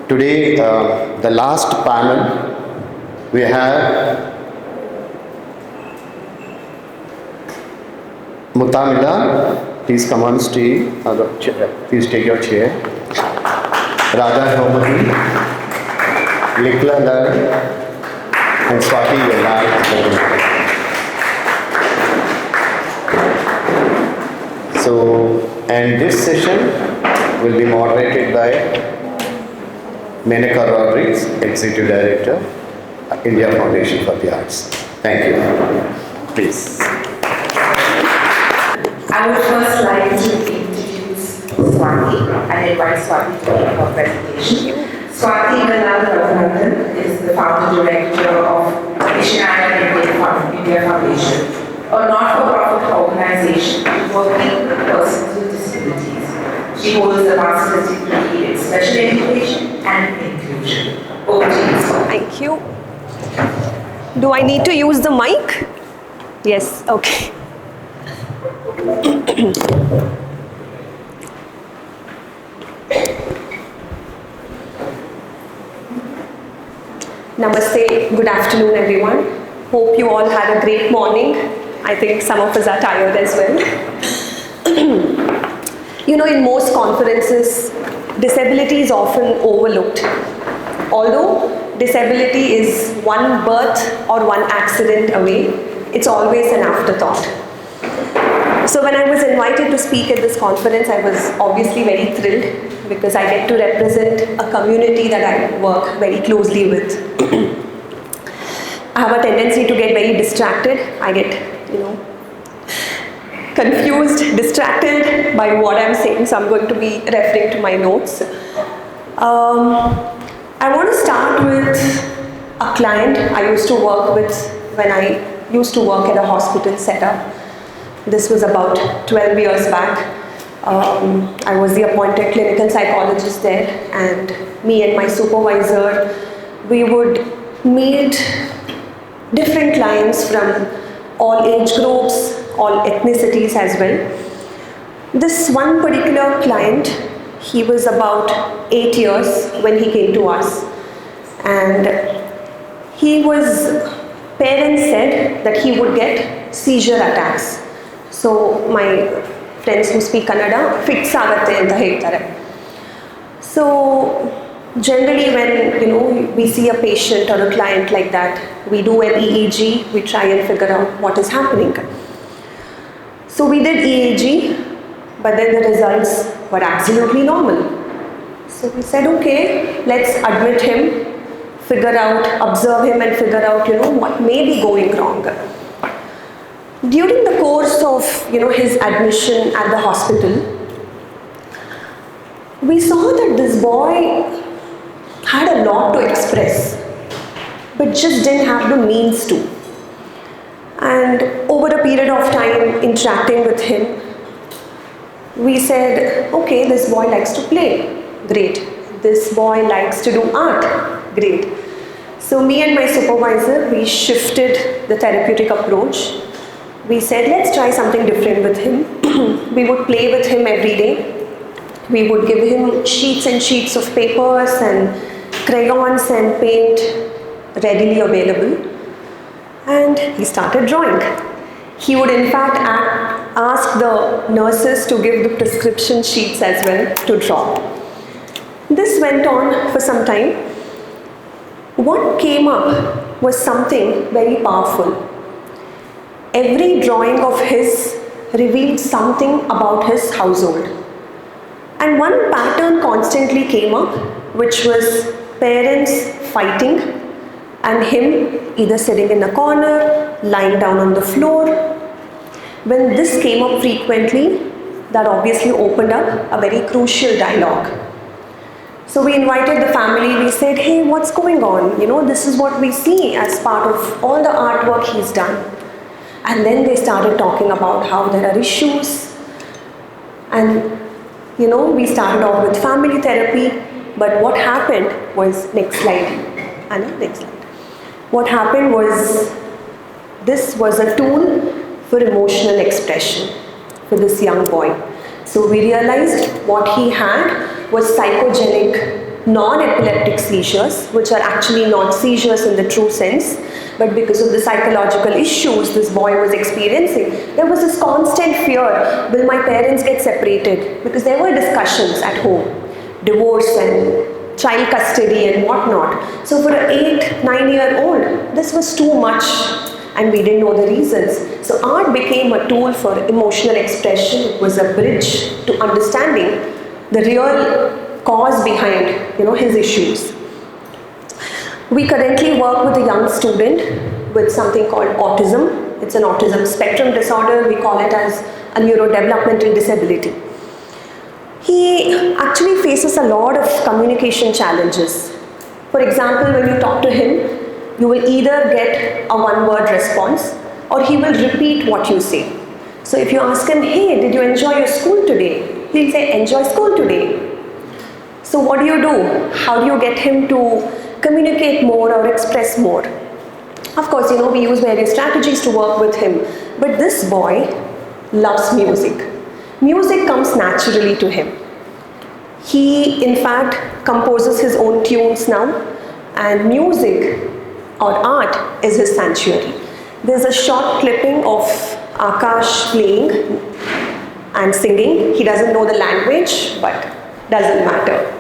Today, the last panel, we have Mutamila. Please come on stage. Please take your chair. Radha Homati, Likla Lal, and Swati Yellal. So, and this session will be moderated by Menaka Rodriguez, Executive Director, India Foundation for the Arts. Thank you. Please. I would first like to introduce Swati and invite Swati to make her presentation. Swati Raghunath is the founder director of India Foundation, a not-for-profit organization working with persons with disabilities. She holds a master's degree in special education and inclusion. Over to you, Swati. Thank you. Do I need to use the mic? Yes, okay. Namaste, good afternoon everyone. Hope you all had a great morning. I think some of us are tired as well. You know, in most conferences, disability is often overlooked. Although disability is one birth or one accident away, it's always an afterthought. So when I was invited to speak at this conference, I was obviously very thrilled because I get to represent a community that I work very closely with. I have a tendency to get very distracted. I get, confused, distracted by what I'm saying, so I'm going to be referring to my notes. I want to start with a client I used to work with when I used to work at a hospital setup. This was about 12 years back. I was the appointed clinical psychologist there, and me and my supervisor, we would meet different clients from all age groups, all ethnicities as well. This one particular client, he was about 8 years when he came to us, and parents said that he would get seizure attacks. So my friends who speak Kannada, fits ಆಗತ್ತೆ ಅಂತ ಹೇಳ್ತಾರೆ. So generally when we see a patient or a client like that, we do an EEG, we try and figure out what is happening. So we did EEG, but then the results were absolutely normal. So we said, okay, let's admit him, observe him and figure out, what may be going wrong. During the course of, his admission at the hospital, we saw that this boy had a lot to express, but just didn't have the means to. And over a period of time interacting with him, we said, okay, this boy likes to play, great. This boy likes to do art, great. So me and my supervisor, we shifted the therapeutic approach. We said, let's try something different with him. We would play with him every day. We would give him sheets and sheets of papers and crayons and paint readily available. And he started drawing. He would in fact ask the nurses to give the prescription sheets as well to draw. This went on for some time. What came up was something very powerful. Every drawing of his revealed something about his household. And one pattern constantly came up, which was parents fighting and him either sitting in a corner, lying down on the floor. When this came up frequently, that obviously opened up a very crucial dialogue. So we invited the family, we said, hey, what's going on? This is what we see as part of all the artwork he's done. And then they started talking about how there are issues. And, we started off with family therapy, but what happened was, next slide, Anna, next slide. What happened was, this was a tool for emotional expression for this young boy. So we realized what he had was psychogenic non-epileptic seizures, which are actually not seizures in the true sense, but because of the psychological issues this boy was experiencing, there was this constant fear, will my parents get separated? Because there were discussions at home, divorce and child custody and whatnot. So for an 8-9-year-old, this was too much and we didn't know the reasons. So art became a tool for emotional expression. It was a bridge to understanding the real cause behind his issues. We currently work with a young student with something called autism. It's an autism spectrum disorder. We call it as a neurodevelopmental disability. He actually faces a lot of communication challenges. For example, when you talk to him, you will either get a one-word response or he will repeat what you say. So if you ask him, hey, did you enjoy your school today? He'll say, enjoy school today. So what do? How do you get him to communicate more or express more? Of course, we use various strategies to work with him. But this boy loves music. Music comes naturally to him. He, in fact, composes his own tunes now, and music or art is his sanctuary. There's a short clipping of Akash playing and singing. He doesn't know the language, but doesn't matter.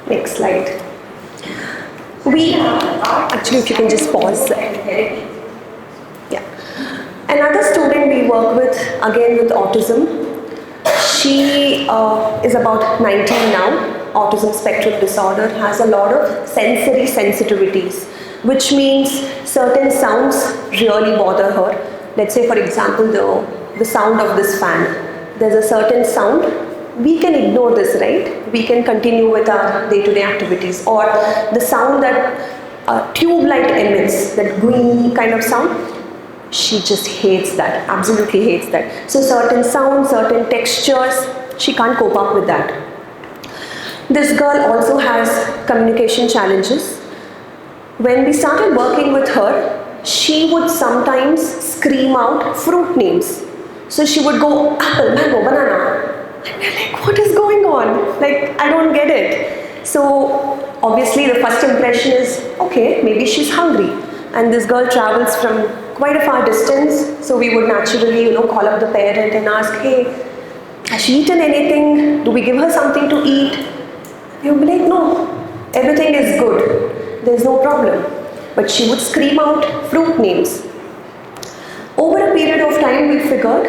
Next slide. Actually, if you can just pause. Yeah. Another student we work with, again with autism. She is about 19 now. Autism spectrum disorder, has a lot of sensory sensitivities, which means certain sounds really bother her. Let's say, for example, the sound of this fan. There's a certain sound. We can ignore this, right? We can continue with our day-to-day activities. Or the sound that tube light emits, that green kind of sound, she just hates that, absolutely hates that. So certain sounds, certain textures, she can't cope up with that. This girl also has communication challenges. When we started working with her, she would sometimes scream out fruit names. So she would go, apple, mango, banana. And we're like, what is going on? Like, I don't get it. So obviously the first impression is, okay, maybe she's hungry. And this girl travels from quite a far distance. So we would naturally, call up the parent and ask, hey, has she eaten anything? Do we give her something to eat? You'll be like, no, everything is good. There's no problem. But she would scream out fruit names. Over a period of time, we figured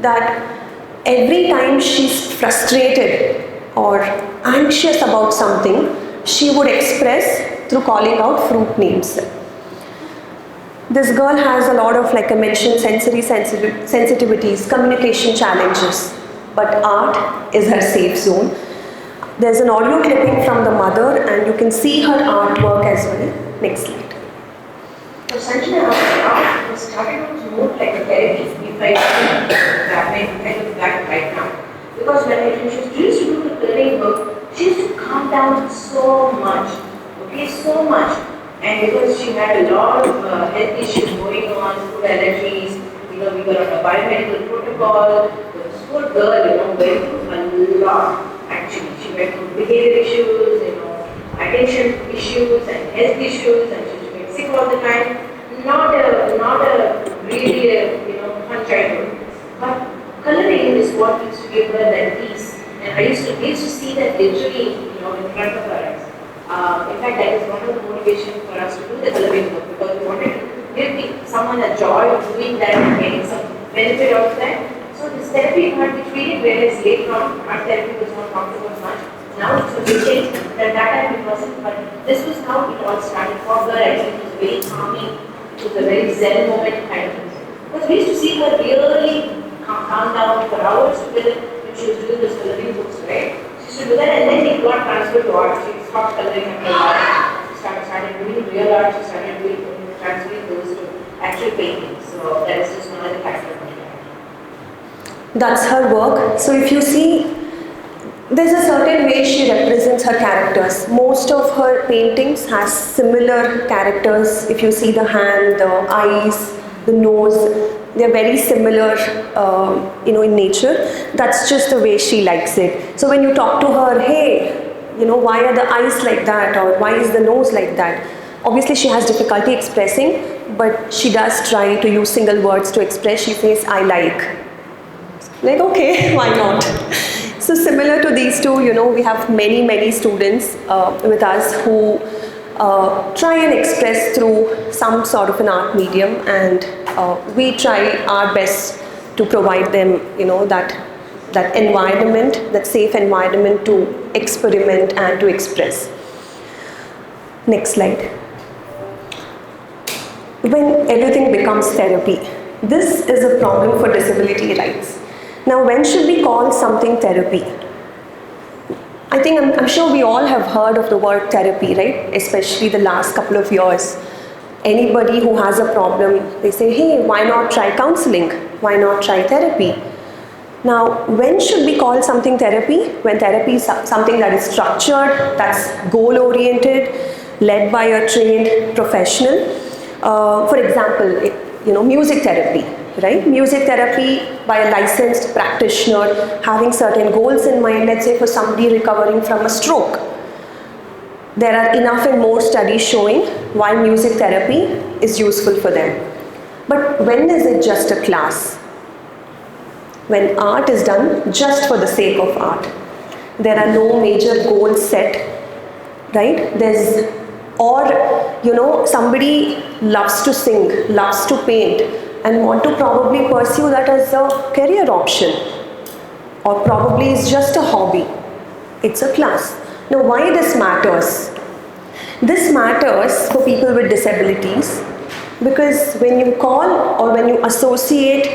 that every time she's frustrated or anxious about something, she would express through calling out fruit names. This girl has a lot of, like I mentioned, sensory sensitivities, communication challenges, but art is her safe zone. There's an audio clipping from the mother and you can see her artwork as well. Next slide. So Sanjana, art was started out more like a therapy, if I kind of that right now. Because when she used to do the coloring work, she used to calm down so much, so much. And because she had a lot of health issues going on, food allergies, we were on a biomedical protocol. This poor girl, went through a lot. Actually, she went through behavior issues, attention issues and health issues, and she used to sick all the time. Not a really fun childhood. what used to give her that peace. And we used to see that literally, in front of our eyes. In fact, that is one of the motivations for us to do the coloring book, because we wanted to give someone a joy of doing that and getting some benefit out of that. So this therapy part, which we didn't realize later on, our therapy was not talked about much. Now it's a big change. That time it wasn't, but this was how it all started for her. I think it was very calming. It was a very zen moment kind of thing. Because we used to see her really calm down for hours together when she was doing those coloring books, right? She used to do that, and then it got transferred to art. She stopped coloring after art. She started doing real art. She started transferring those to actual paintings. So that is just another factor. That's her work. So if you see, there's a certain way she represents her characters. Most of her paintings has similar characters. If you see the hand, the eyes, the nose, they're very similar, in nature. That's just the way she likes it. So when you talk to her, hey, why are the eyes like that, or why is the nose like that? Obviously, she has difficulty expressing, but she does try to use single words to express. She says, I like. Like, okay, why not? So similar to these two, we have many students with us who try and express through some sort of an art medium, and we try our best to provide them, that environment, that safe environment to experiment and to express. Next slide. When everything becomes therapy, this is a problem for disability rights. Now, when should we call something therapy? I think I'm sure we all have heard of the word therapy, right? Especially the last couple of years. Anybody who has a problem, they say, hey, why not try counseling? Why not try therapy? Now, when should we call something therapy? When therapy is something that is structured, that's goal-oriented, led by a trained professional. For example, music therapy. Right? Music therapy by a licensed practitioner having certain goals in mind, let's say for somebody recovering from a stroke. There are enough and more studies showing why music therapy is useful for them. But when is it just a class? When art is done just for the sake of art. There are no major goals set, right? Somebody loves to sing, loves to paint, and want to probably pursue that as a career option, or probably it's just a hobby. It's a class. Now, why this matters? This matters for people with disabilities because when you call or when you associate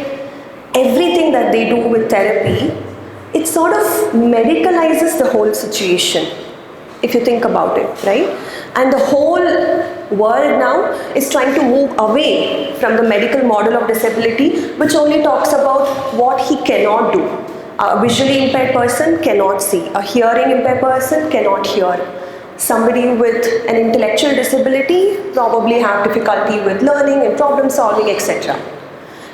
everything that they do with therapy, it sort of medicalizes the whole situation, if you think about it, right? And the whole world now is trying to move away from the medical model of disability, which only talks about what he cannot do. A visually impaired person cannot see. A hearing impaired person cannot hear. Somebody with an intellectual disability probably have difficulty with learning and problem solving, etc.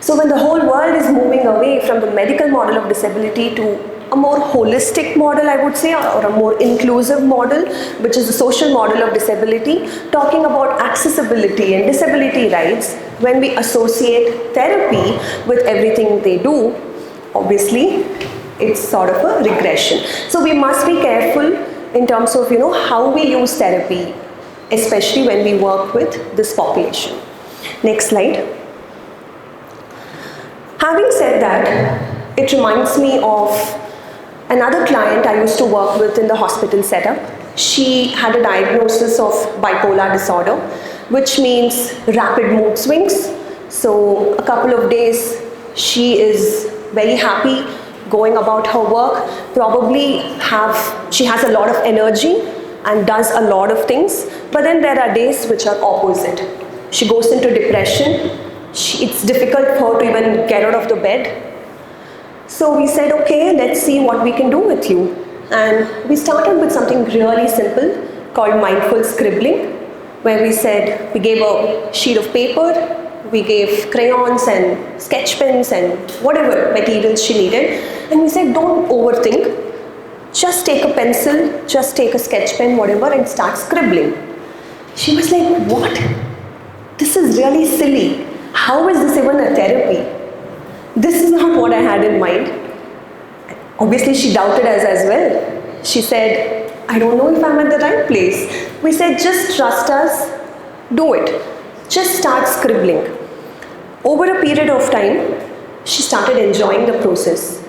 So when the whole world is moving away from the medical model of disability to a more holistic model, I would say, or a more inclusive model, which is the social model of disability, talking about accessibility and disability rights, when we associate therapy with everything they do, obviously, it's sort of a regression. So we must be careful in terms of, how we use therapy, especially when we work with this population. Next slide. Having said that, it reminds me of another client I used to work with in the hospital setup. She had a diagnosis of bipolar disorder, which means rapid mood swings. So a couple of days, she is very happy going about her work, she has a lot of energy and does a lot of things, but then there are days which are opposite. She goes into depression. It's difficult for her to even get out of the bed. So we said, okay, let's see what we can do with you. And we started with something really simple called mindful scribbling, where we gave a sheet of paper, we gave crayons and sketch pens and whatever materials she needed. And we said, don't overthink. Just take a pencil, just take a sketch pen, whatever, and start scribbling. She was like, what? This is really silly. How is this even a therapy? This is not what I had in mind. Obviously, she doubted us as well. She said, I don't know if I'm at the right place. We said, just trust us, do it. Just start scribbling. Over a period of time, she started enjoying the process.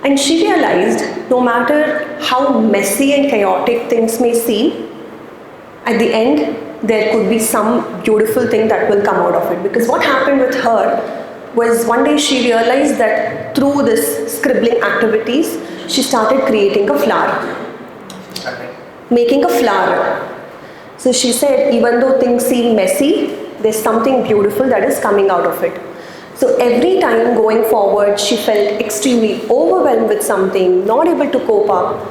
And she realized no matter how messy and chaotic things may seem, at the end, there could be some beautiful thing that will come out of it. Because what happened with her was one day she realized that through this scribbling activities, she started creating a flower. Making a flower. So she said, even though things seem messy, there's something beautiful that is coming out of it. So every time going forward, she felt extremely overwhelmed with something, not able to cope up.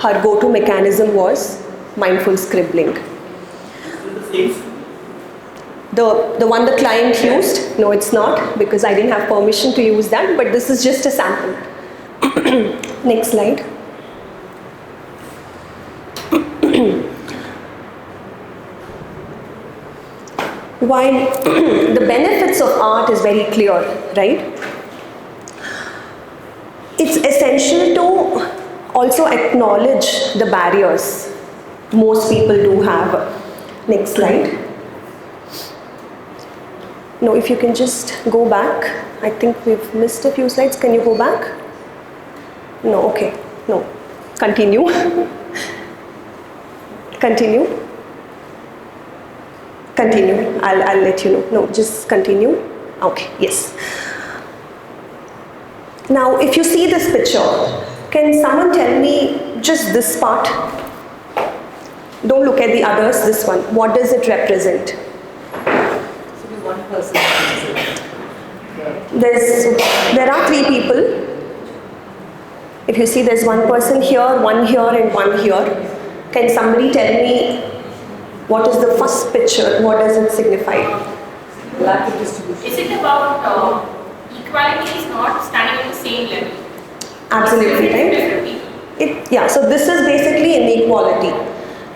Her go-to mechanism was mindful scribbling. The one the client used, no it's not, because I didn't have permission to use that, but this is just a sample. Next slide. While the benefits of art is very clear, right? It's essential to also acknowledge the barriers most people do have. Next slide. No, if you can just go back. I think we've missed a few slides. Can you go back? No, okay. No. Continue. Continue. Continue. I'll let you know. No, just continue. Okay, yes. Now, if you see this picture, can someone tell me just this part? Don't look at the others, this one. What does it represent? One person. There are three people. If you see, there's one person here, and one here. Can somebody tell me what is the first picture? What does it signify? Lack of distribution. Is it about equality is not standing at the same level? Absolutely, right? So this is basically inequality.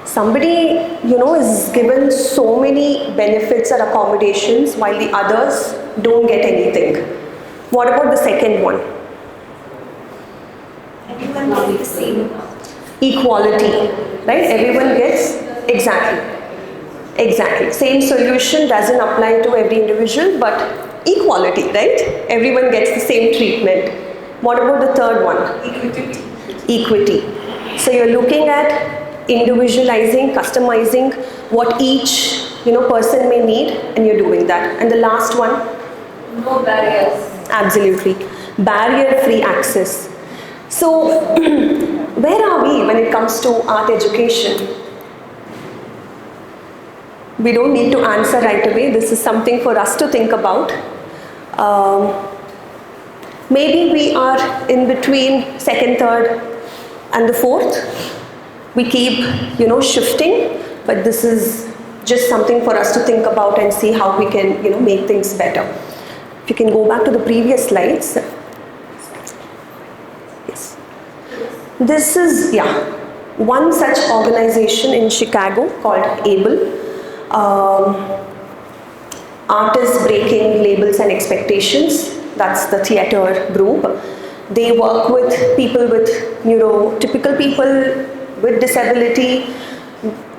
Somebody, is given so many benefits or accommodations while the others don't get anything. What about the second one? Everyone gets the same. Equality, right? Everyone gets, exactly. Same solution doesn't apply to every individual, but equality, right? Everyone gets the same treatment. What about the third one? Equity. So you're looking at individualizing, customizing what each person may need, and you're doing that. And the last one? No barriers. Absolutely. Barrier-free access. So, where are we when it comes to art education? We don't need to answer right away. This is something for us to think about. Maybe we are in between second, third, and the fourth. We keep, shifting, but this is just something for us to think about and see how we can, make things better. If you can go back to the previous slides. Yes. This is, one such organization in Chicago called ABLE. Artists Breaking Labels and Expectations. That's the theater group. They work with people with neurotypical people with disability.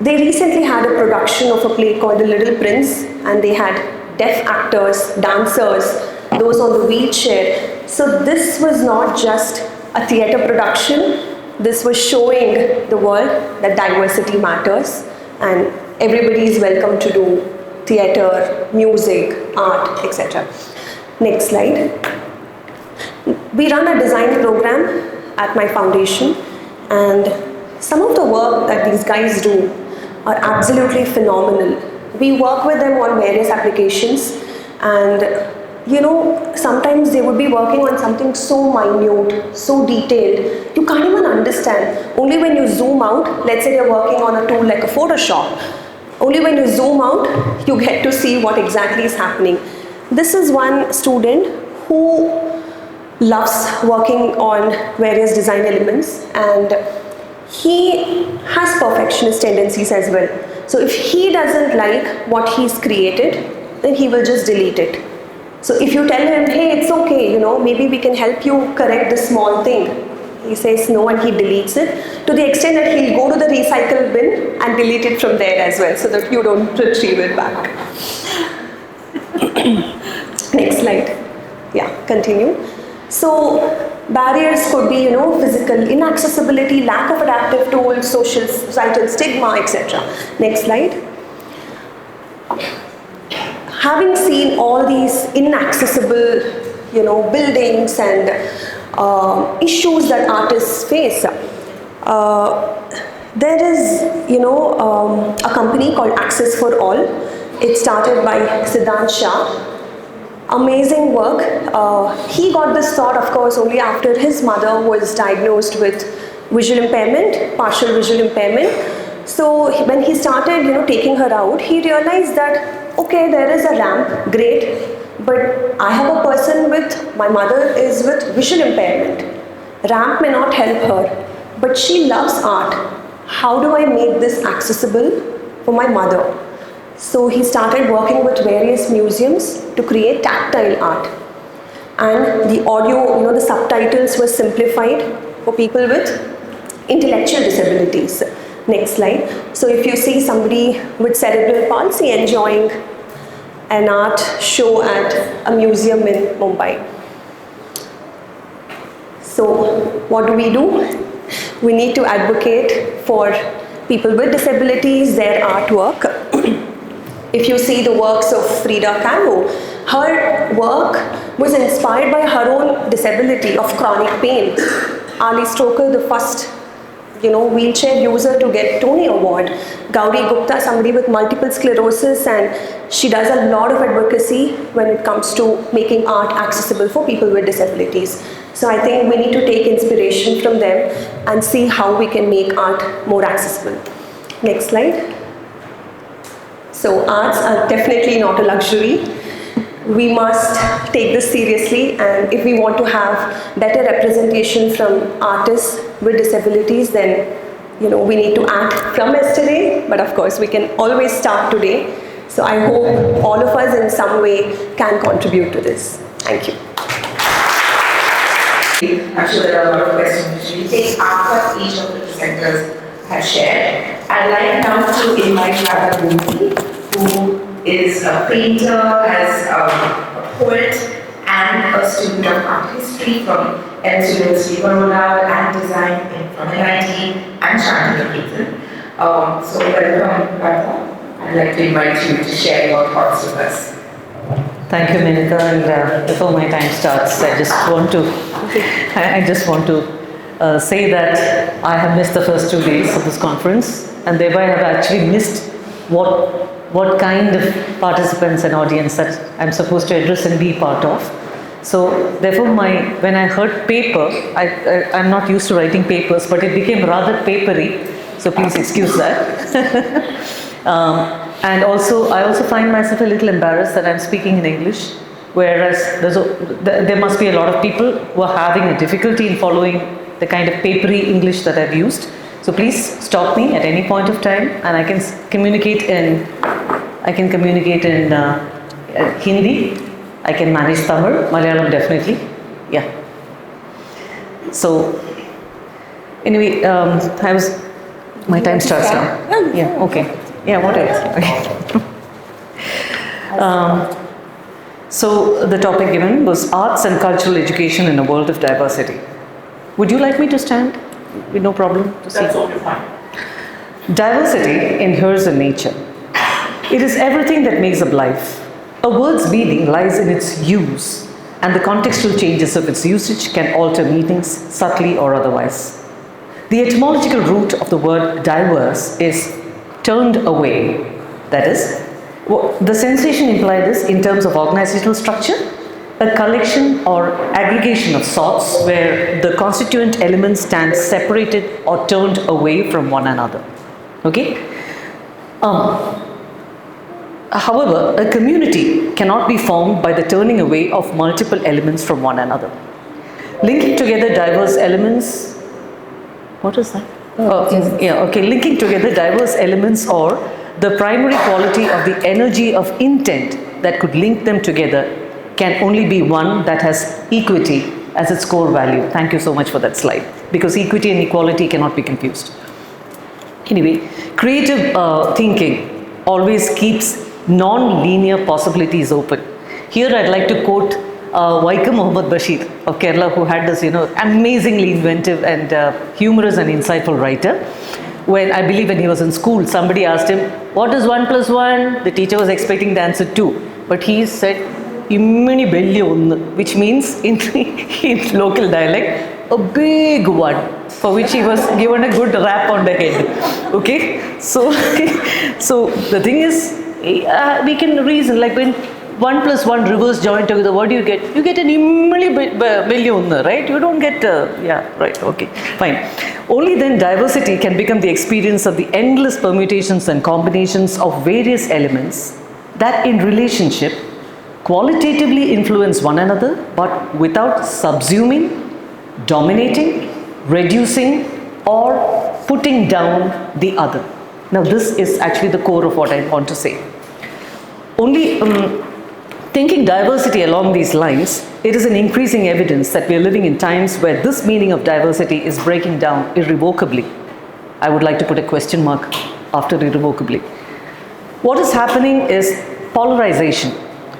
They recently had a production of a play called The Little Prince, and they had deaf actors, dancers, those on the wheelchair. So this was not just a theater production, this was showing the world that diversity matters and everybody is welcome to do theater, music, art, etc. Next slide. We run a design program at my foundation, and some of the work that these guys do are absolutely phenomenal. We work with them on various applications, and sometimes they would be working on something so minute, so detailed, you can't even understand. Only when you zoom out, let's say they're working on a tool like a Photoshop, only when you zoom out, you get to see what exactly is happening. This is one student who loves working on various design elements, and he has perfectionist tendencies as well. So if he doesn't like what he's created, then he will just delete it. So if you tell him, hey, it's okay, maybe we can help you correct this small thing, He says no and he deletes it, to the extent that he'll go to the recycle bin and delete it from there as well, so that you don't retrieve it back. Next slide. Yeah, continue. So barriers could be, physical inaccessibility, lack of adaptive tools, societal stigma, etc. Next slide. Having seen all these inaccessible, buildings and issues that artists face, there is, a company called Access for All. It's started by Siddhant Shah. Amazing work. He got this thought, of course, only after his mother was diagnosed with visual impairment, partial visual impairment. So when he started, taking her out, he realized that, okay, there is a ramp, great, but I have a person my mother is with visual impairment. Ramp may not help her, but she loves art. How do I make this accessible for my mother? So he started working with various museums to create tactile art. And the audio, the subtitles were simplified for people with intellectual disabilities. Next slide. So if you see somebody with cerebral palsy enjoying an art show at a museum in Mumbai. So what do? We need to advocate for people with disabilities, their artwork. If you see the works of Frida Kahlo, her work was inspired by her own disability of chronic pain. Ali Stoker, the first wheelchair user to get Tony Award. Gauri Gupta, somebody with multiple sclerosis, and she does a lot of advocacy when it comes to making art accessible for people with disabilities. So I think we need to take inspiration from them and see how we can make art more accessible. Next slide. So arts are definitely not a luxury. We must take this seriously, and if we want to have better representation from artists with disabilities, then we need to act from yesterday, but of course we can always start today. So I hope all of us in some way can contribute to this. Thank you. I'm sure there are a lot of questions which we take after each of the presenters have shared. I'd like now to invite Radha Gopi, who is a painter, a poet, and a student of art history from LS University Baroda, and design from MIT and Chandigarh. So welcome, Radha. I'd like to invite you to share your thoughts with us. Thank you, Menika. And before my time starts, I just want to say that I have missed the first 2 days of this conference, and thereby have actually missed what kind of participants and audience that I'm supposed to address and be part of. So therefore, when I heard paper, I'm not used to writing papers, but it became rather papery. So please excuse that. And also, I also find myself a little embarrassed that I'm speaking in English, whereas there must be a lot of people who are having a difficulty in following the kind of papery English that I've used. So please stop me at any point of time, and I can communicate in Hindi. I can manage Tamil, Malayalam definitely. Yeah. So anyway, my time starts now. Yeah. Okay. Yeah. What else? Okay. So the topic given was arts and cultural education in a world of diversity. Would you like me to stand? With no problem to see. That's okay, fine. Diversity inheres in nature. It is everything that makes up life. A word's meaning lies in its use, and the contextual changes of its usage can alter meanings subtly or otherwise. The etymological root of the word diverse is turned away. That is, the sensation implied is in terms of organizational structure, a collection or aggregation of sorts where the constituent elements stand separated or turned away from one another. Okay? However, a community cannot be formed by the turning away of multiple elements from one another. Linking together diverse elements, what is that? Linking together diverse elements or the primary quality of the energy of intent that could link them together can only be one that has equity as its core value. Thank you so much for that slide, because equity and equality cannot be confused. Anyway, creative thinking always keeps non-linear possibilities open. Here I'd like to quote Vaikom Muhammad Bashir of Kerala, who had this, amazingly inventive and humorous and insightful writer. When I believe when he was in school, somebody asked him, "What is 1 plus 1?" The teacher was expecting the answer 2, but he said, "Immini belli onnu," which means in local dialect, a big one, for which he was given a good rap on the head. Okay, so the thing is, we can reason, like when 1 plus 1 reverse join together, what do you get? You get an immini belli onnu, right? You don't get, right, okay, fine. Only then diversity can become the experience of the endless permutations and combinations of various elements that in relationship qualitatively influence one another, but without subsuming, dominating, reducing, or putting down the other. Now this is actually the core of what I want to say. Only thinking diversity along these lines, it is an increasing evidence that we are living in times where this meaning of diversity is breaking down irrevocably. I would like to put a question mark after irrevocably. What is happening is polarization,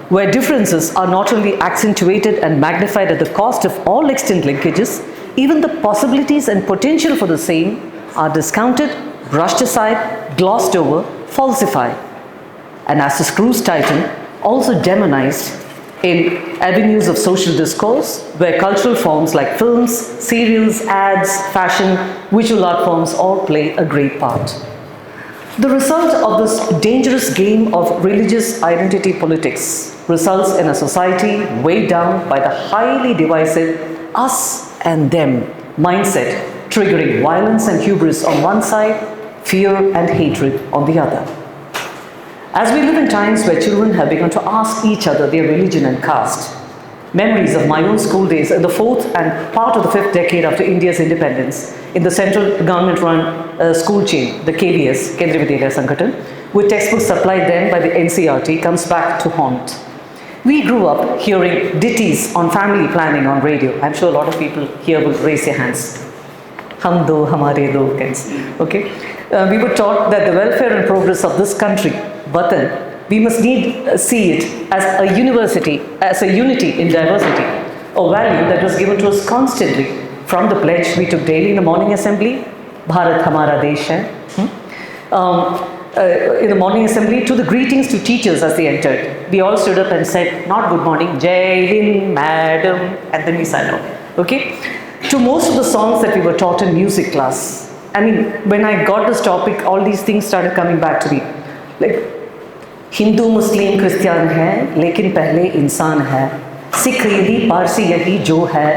where differences are not only accentuated and magnified at the cost of all extant linkages, even the possibilities and potential for the same are discounted, brushed aside, glossed over, falsified. And as the screws tighten, also demonized in avenues of social discourse, where cultural forms like films, serials, ads, fashion, visual art forms all play a great part. The result of this dangerous game of religious identity politics results in a society weighed down by the highly divisive us and them mindset, triggering violence and hubris on one side, fear and hatred on the other. As we live in times where children have begun to ask each other their religion and caste, memories of my own school days in the 4th and part of the 5th decade after India's independence in the central government-run school chain, the KVS, Kendriya Vidyalaya Sangathan, with textbooks supplied then by the NCERT, comes back to haunt. We grew up hearing ditties on family planning on radio. I'm sure a lot of people here will raise their hands. Hum do, hamare do, okay? We were taught that the welfare and progress of this country, Vatan, we must see it as a university, as a unity in diversity, a value that was given to us constantly from the pledge we took daily in the morning assembly, Bharat Hamara Desh hai, in the morning assembly, to the greetings to teachers as they entered. We all stood up and said, not good morning, Jai Hind, madam, and then we signed off, okay? To most of the songs that we were taught in music class, I mean, when I got this topic, all these things started coming back to me. Like, Hindu Muslim Christian है लेकिन पहले इंसान है, सिख यही पारसी यही जो है,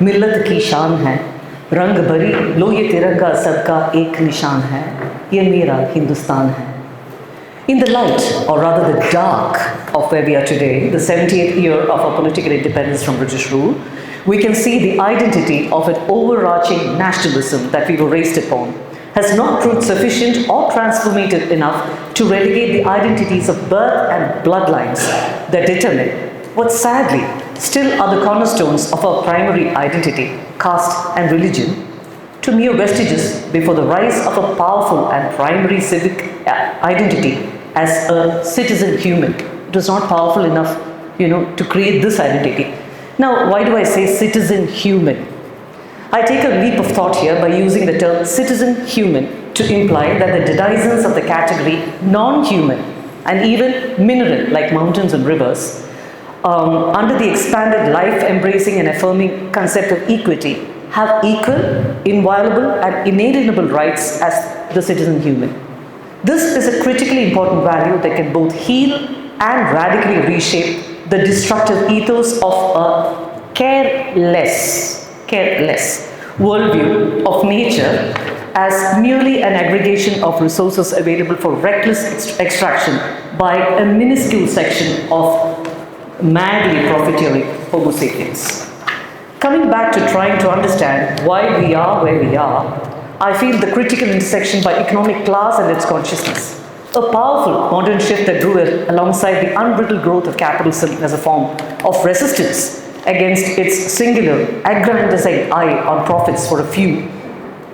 मिल्लत की शान है, रंग भरी लो ये तिरंगा सबका एक निशान है, ये मेरा हिंदुस्तान है. In the light, or rather the dark, of where we are today, the 78th year of our political independence from British rule, we can see the identity of an overarching nationalism that we were raised upon has not proved sufficient or transformative enough to relegate the identities of birth and bloodlines that determine what sadly still are the cornerstones of our primary identity, caste and religion, to mere vestiges before the rise of a powerful and primary civic identity as a citizen human. It was not powerful enough, to create this identity. Now, why do I say citizen human? I take a leap of thought here by using the term citizen human to imply that the denizens of the category non-human and even mineral, like mountains and rivers, under the expanded life-embracing and affirming concept of equity, have equal, inviolable and inalienable rights as the citizen human. This is a critically important value that can both heal and radically reshape the destructive ethos of a careless worldview of nature as merely an aggregation of resources available for reckless extraction by a minuscule section of madly profiteering Homo sapiens. Coming back to trying to understand why we are where we are, I feel the critical intersection by economic class and its consciousness. A powerful modern shift that grew alongside the unbridled growth of capitalism as a form of resistance against its singular, aggrandizing eye on profits for a few,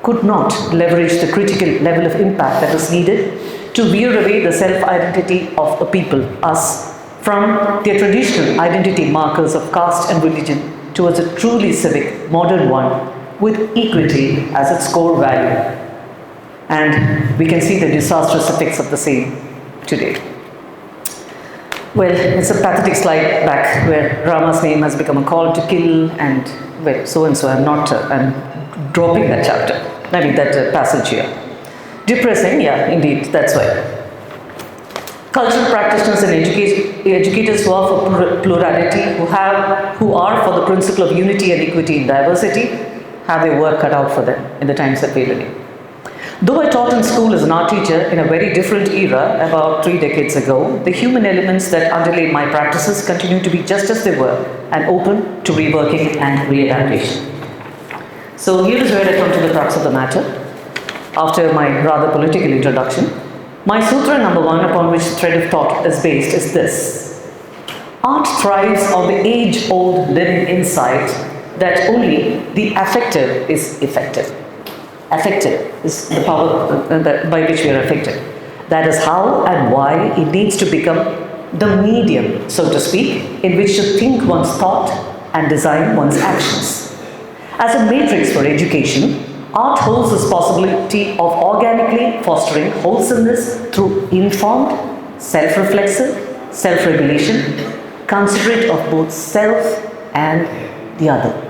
could not leverage the critical level of impact that was needed to veer away the self-identity of a people, us, from their traditional identity markers of caste and religion towards a truly civic, modern one with equity as its core value. And we can see the disastrous effects of the same today. Well, it's a pathetic slide back where Rama's name has become a call to kill, and well, so and so. I'm dropping that chapter. I mean that passage here. Depressing, yeah, indeed, that's why. Cultural practitioners and educators who are for plurality, who are for the principle of unity and equity in diversity, have their work cut out for them in the times that we're living. Though I taught in school as an art teacher in a very different era about 3 decades ago, the human elements that underlay my practices continue to be just as they were and open to reworking and readaptation. So here is where I come to the crux of the matter. After my rather political introduction, my sutra number 1 upon which the thread of thought is based is this. Art thrives on the age-old living insight that only the affective is effective. Affective is the power by which we are affected. That is how and why it needs to become the medium, so to speak, in which to think one's thought and design one's actions. As a matrix for education, art holds this possibility of organically fostering wholesomeness through informed, self-reflexive, self-regulation, considerate of both self and the other.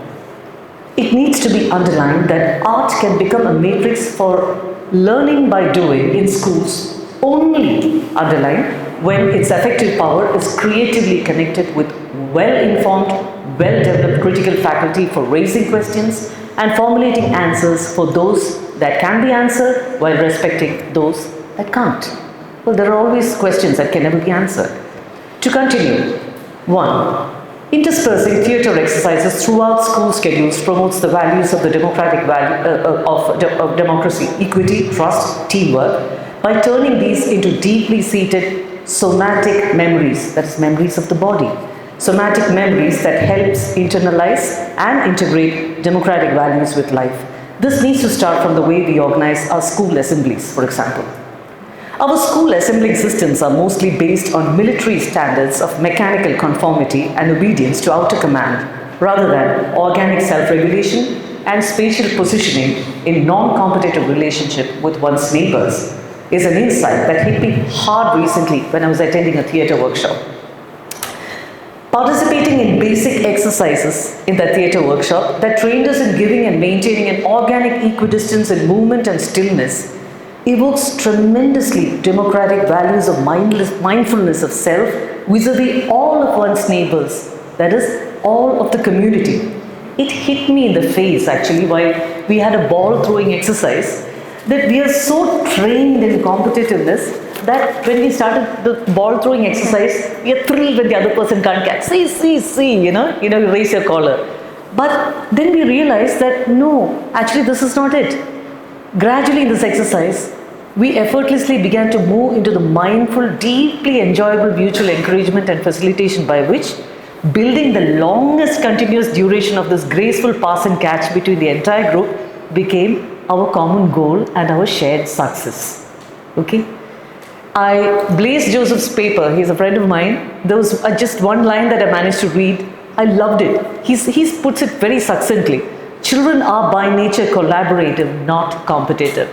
It needs to be underlined that art can become a matrix for learning by doing in schools only, underlined, when its affective power is creatively connected with well-informed, well-developed critical faculty for raising questions and formulating answers for those that can be answered while respecting those that can't. Well, there are always questions that can never be answered. To continue, 1. Interspersing theatre exercises throughout school schedules promotes the values of the democratic of democracy, equity, trust, teamwork, by turning these into deeply seated somatic memories, that is, memories of the body. Somatic memories that helps internalize and integrate democratic values with life. This needs to start from the way we organize our school assemblies, for example. Our school assembling systems are mostly based on military standards of mechanical conformity and obedience to outer command, rather than organic self-regulation and spatial positioning in non-competitive relationship with one's neighbors, is an insight that hit me hard recently when I was attending a theatre workshop. Participating in basic exercises in that theatre workshop that trained us in giving and maintaining an organic equidistance in movement and stillness evokes tremendously democratic values of mindfulness of self vis-a-vis all of one's neighbors, that is, all of the community. It hit me in the face actually while we had a ball throwing exercise that we are so trained in competitiveness that when we started the ball throwing exercise, we are thrilled when the other person can't catch. See, you raise your collar. But then we realized that no, actually this is not it. Gradually in this exercise, we effortlessly began to move into the mindful, deeply enjoyable mutual encouragement and facilitation by which building the longest continuous duration of this graceful pass and catch between the entire group became our common goal and our shared success. Okay? I blazed Joseph's paper. He's a friend of mine. There was just one line that I managed to read. I loved it. He puts it very succinctly. Children are by nature collaborative, not competitive.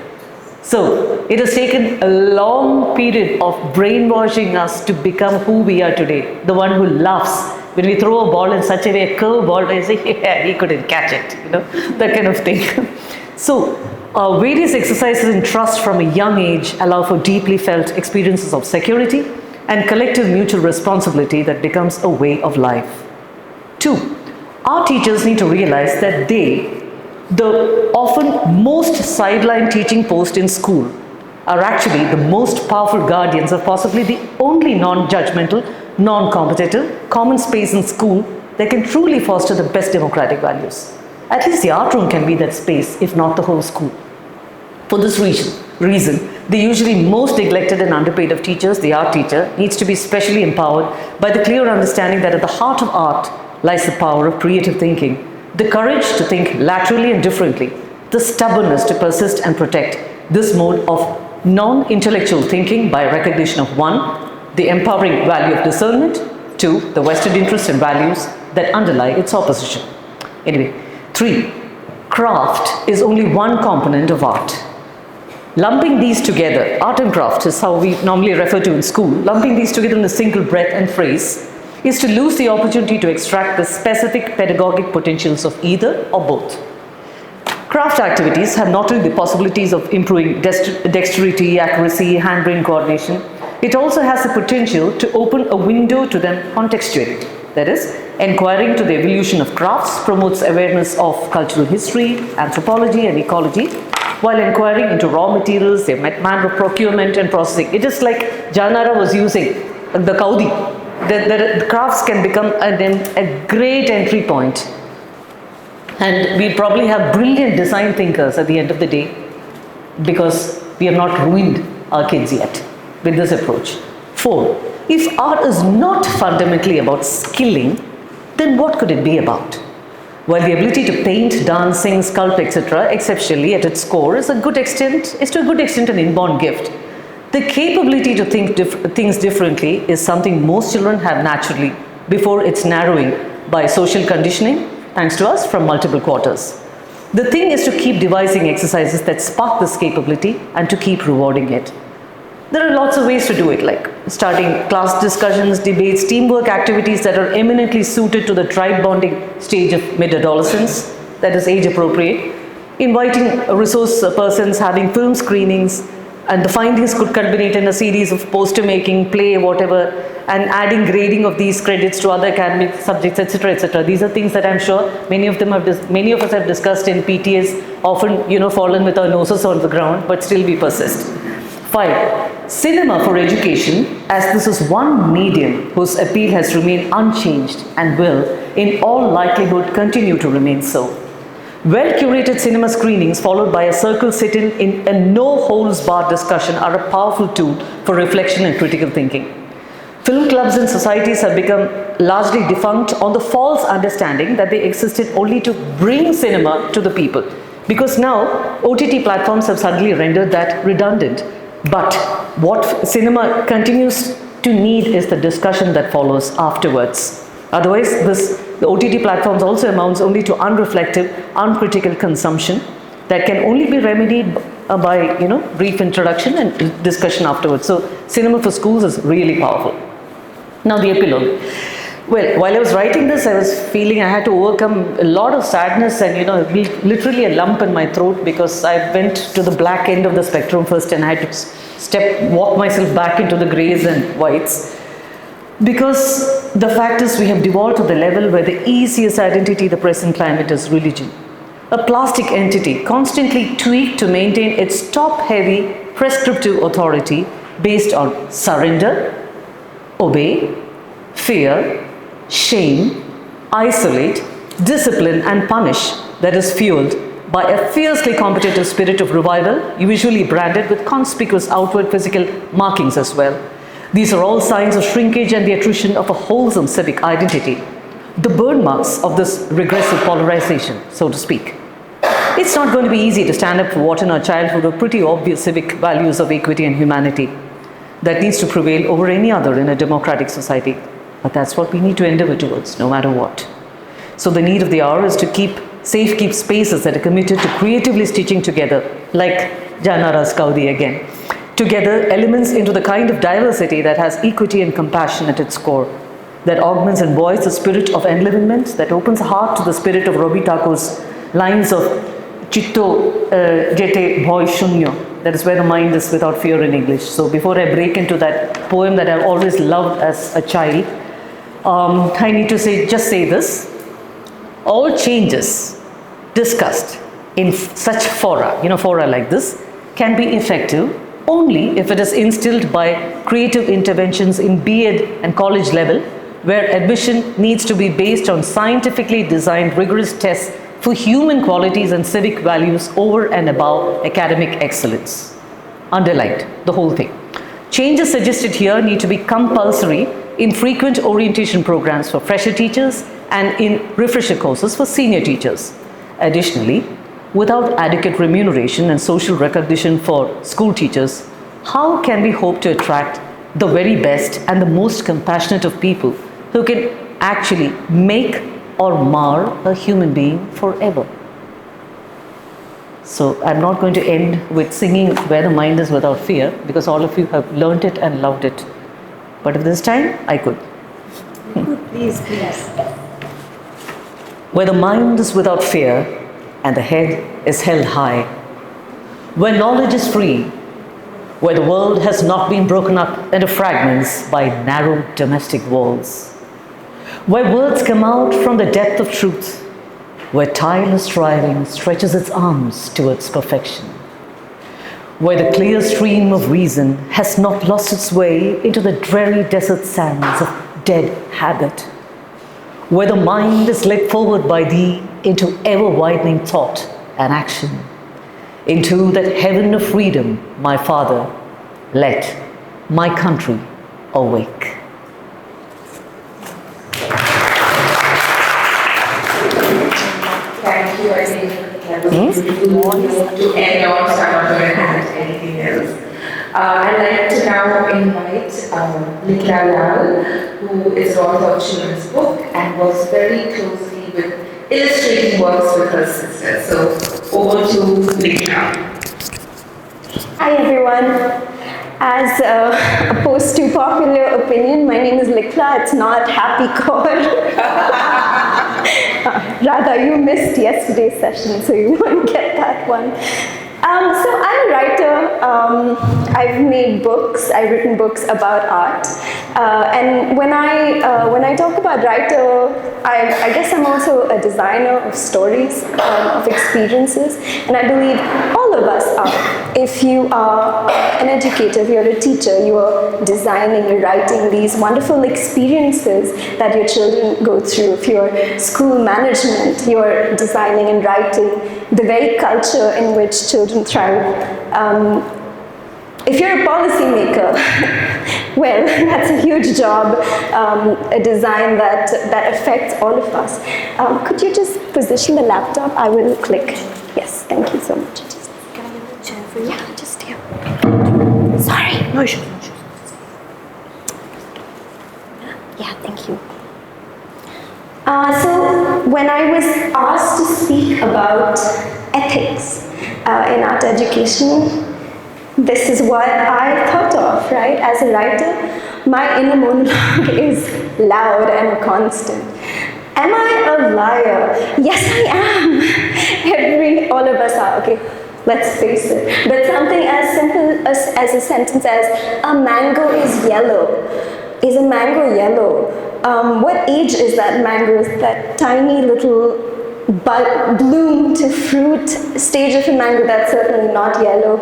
So it has taken a long period of brainwashing us to become who we are today. The one who laughs when we throw a ball in such a way, a curve ball, where you say, yeah, he couldn't catch it, that kind of thing. So various exercises in trust from a young age allow for deeply felt experiences of security and collective mutual responsibility that becomes a way of life. 2. Our teachers need to realize that the often most sidelined teaching post in school, are actually the most powerful guardians of possibly the only non-judgmental, non-competitive, common space in school that can truly foster the best democratic values. At least the art room can be that space, if not the whole school. For this reason, the usually most neglected and underpaid of teachers, the art teacher, needs to be specially empowered by the clear understanding that at the heart of art lies the power of creative thinking, the courage to think laterally and differently, the stubbornness to persist and protect this mode of non-intellectual thinking by recognition of 1, the empowering value of discernment, 2, the vested interests and values that underlie its opposition. Anyway, 3, craft is only one component of art. Lumping these together, art and craft is how we normally refer to in school, lumping these together in a single breath and phrase is to lose the opportunity to extract the specific pedagogic potentials of either or both. Craft activities have not only the possibilities of improving dexterity, accuracy, hand-brain coordination, it also has the potential to open a window to them contextually. That is, inquiring into the evolution of crafts promotes awareness of cultural history, anthropology and ecology, while inquiring into raw materials, their manner of procurement and processing. It is like Janara was using the Kaudi. The crafts can become a great entry point. And we probably have brilliant design thinkers at the end of the day because we have not ruined our kids yet with this approach. 4, if art is not fundamentally about skilling, then what could it be about? While the ability to paint, dance, sing, sculpt, etc., exceptionally at its core is to a good extent an inborn gift, the capability to think things differently is something most children have naturally before its narrowing by social conditioning, thanks to us, from multiple quarters. The thing is to keep devising exercises that spark this capability and to keep rewarding it. There are lots of ways to do it, like starting class discussions, debates, teamwork activities that are eminently suited to the tribe bonding stage of mid-adolescence, that is age appropriate, inviting resource persons, having film screenings, and the findings could culminate in a series of poster making, play, whatever, and adding grading of these credits to other academic subjects, etc., etc. These are things that I'm sure many of us have discussed in PTAs, often fallen with our noses on the ground, but still we persist. 5, cinema for education, as this is one medium whose appeal has remained unchanged and will, in all likelihood, continue to remain so. Well-curated cinema screenings followed by a circle sit-in in a no-holds-barred discussion are a powerful tool for reflection and critical thinking. Film clubs and societies have become largely defunct on the false understanding that they existed only to bring cinema to the people, because now OTT platforms have suddenly rendered that redundant. But what cinema continues to need is the discussion that follows afterwards. Otherwise, the OTT platforms also amounts only to unreflective, uncritical consumption that can only be remedied by brief introduction and discussion afterwards. So cinema for schools is really powerful. Now the epilogue. Well, while I was writing this, I was feeling I had to overcome a lot of sadness and literally a lump in my throat, because I went to the black end of the spectrum first and I had to walk myself back into the greys and whites. Because the fact is, we have devolved to the level where the easiest identity in the present climate is religion. A plastic entity constantly tweaked to maintain its top-heavy prescriptive authority based on surrender, obey, fear, shame, isolate, discipline and punish, that is fueled by a fiercely competitive spirit of revival, usually branded with conspicuous outward physical markings as well. These are all signs of shrinkage and the attrition of a wholesome civic identity, the burn marks of this regressive polarization, so to speak. It's not going to be easy to stand up for what in our childhood were pretty obvious civic values of equity and humanity that needs to prevail over any other in a democratic society. But that's what we need to endeavor towards, no matter what. So the need of the hour is to keep spaces that are committed to creatively stitching together, like Janara's Kaudi again, together elements into the kind of diversity that has equity and compassion at its core, that augments and buoys the spirit of enlivenment, that opens the heart to the spirit of Robi Thakur's lines of Chitto Jete Bhoy Shunyo, that is where the mind is without fear in English. So before I break into that poem that I've always loved as a child, I need to just say this. All changes discussed in such fora like this, can be effective only if it is instilled by creative interventions in B.Ed and college level, where admission needs to be based on scientifically designed rigorous tests for human qualities and civic values over and above academic excellence. Underlined, the whole thing. Changes suggested here need to be compulsory in frequent orientation programs for fresher teachers and in refresher courses for senior teachers. Additionally, without adequate remuneration and social recognition for school teachers, how can we hope to attract the very best and the most compassionate of people who can actually make or mar a human being forever? So I'm not going to end with singing Where the Mind is Without Fear, because all of you have learnt it and loved it. But if this time, I could. Please, please. Where the mind is without fear and the head is held high, where knowledge is free, where the world has not been broken up into fragments by narrow domestic walls, where words come out from the depth of truth, where tireless striving stretches its arms towards perfection, where the clear stream of reason has not lost its way into the dreary desert sands of dead habit, where the mind is led forward by thee into ever-widening thought and action, into that heaven of freedom, my Father, let my country awake. Thank you. I think that was beautiful to end on. So I'm not going to add anything else. I'd like to now invite Nikla Lal, who is the author of children's book and works very closely with illustrating works with her sister. So over to Nikla. Hi everyone. As opposed to popular opinion, my name is Likla. It's not Happy Kaur. Rather, you missed yesterday's session, so you won't get that one. So I'm a writer. I've made books. I've written books about art. And when I talk about writer, I guess I'm also a designer of stories, of experiences, and I believe all of us are. If you are an educator, if you're a teacher, you are designing and writing these wonderful experiences that your children go through. If you're school management, you're designing and writing the very culture in which children thrive. If you're a policymaker, well, that's a huge job, a design that affects all of us. Could you just position the laptop? I will click. Yes, thank you so much. Can I get the chair for you? Yeah, just here. Sorry. No issues. Yeah, thank you. So when I was asked to speak about ethics in art education, this is what I thought of, right? As a writer, my inner monologue is loud and constant. Am I a liar? Yes, I am. All of us are, okay? Let's face it. But something as simple as a sentence as, a mango is yellow. Is a mango yellow? What age is that mango? Is that tiny little bloom to fruit stage of a mango? That's certainly not yellow.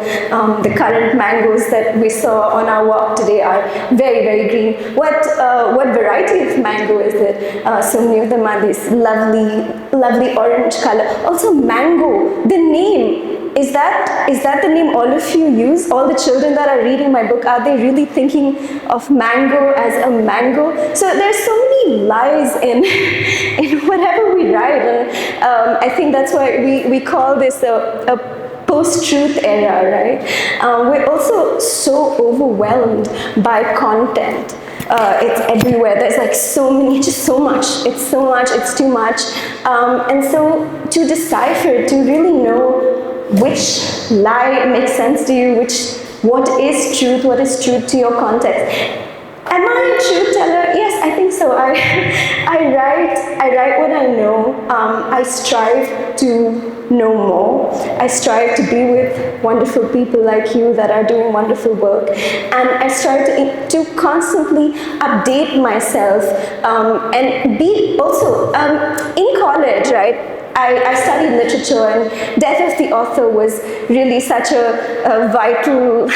The current mangoes that we saw on our walk today are very, very green. What variety of mango is it? So many of them are this lovely orange color. Also mango, the name. Is that the name all of you use? All the children that are reading my book, are they really thinking of mango as a mango? So there's so many lies in whatever we write, and I think that's why we call this a post-truth era, right? We're also so overwhelmed by content. It's everywhere. There's like so many, just so much. It's so much, it's too much. And so to decipher, to really know which lie makes sense to you, what is truth to your context. Am I a truth teller? Yes, I think so. I write what I know. I strive to know more. I strive to be with wonderful people like you that are doing wonderful work. And I strive to constantly update myself and be also in college, right? I studied literature, and death of the author was really such a vital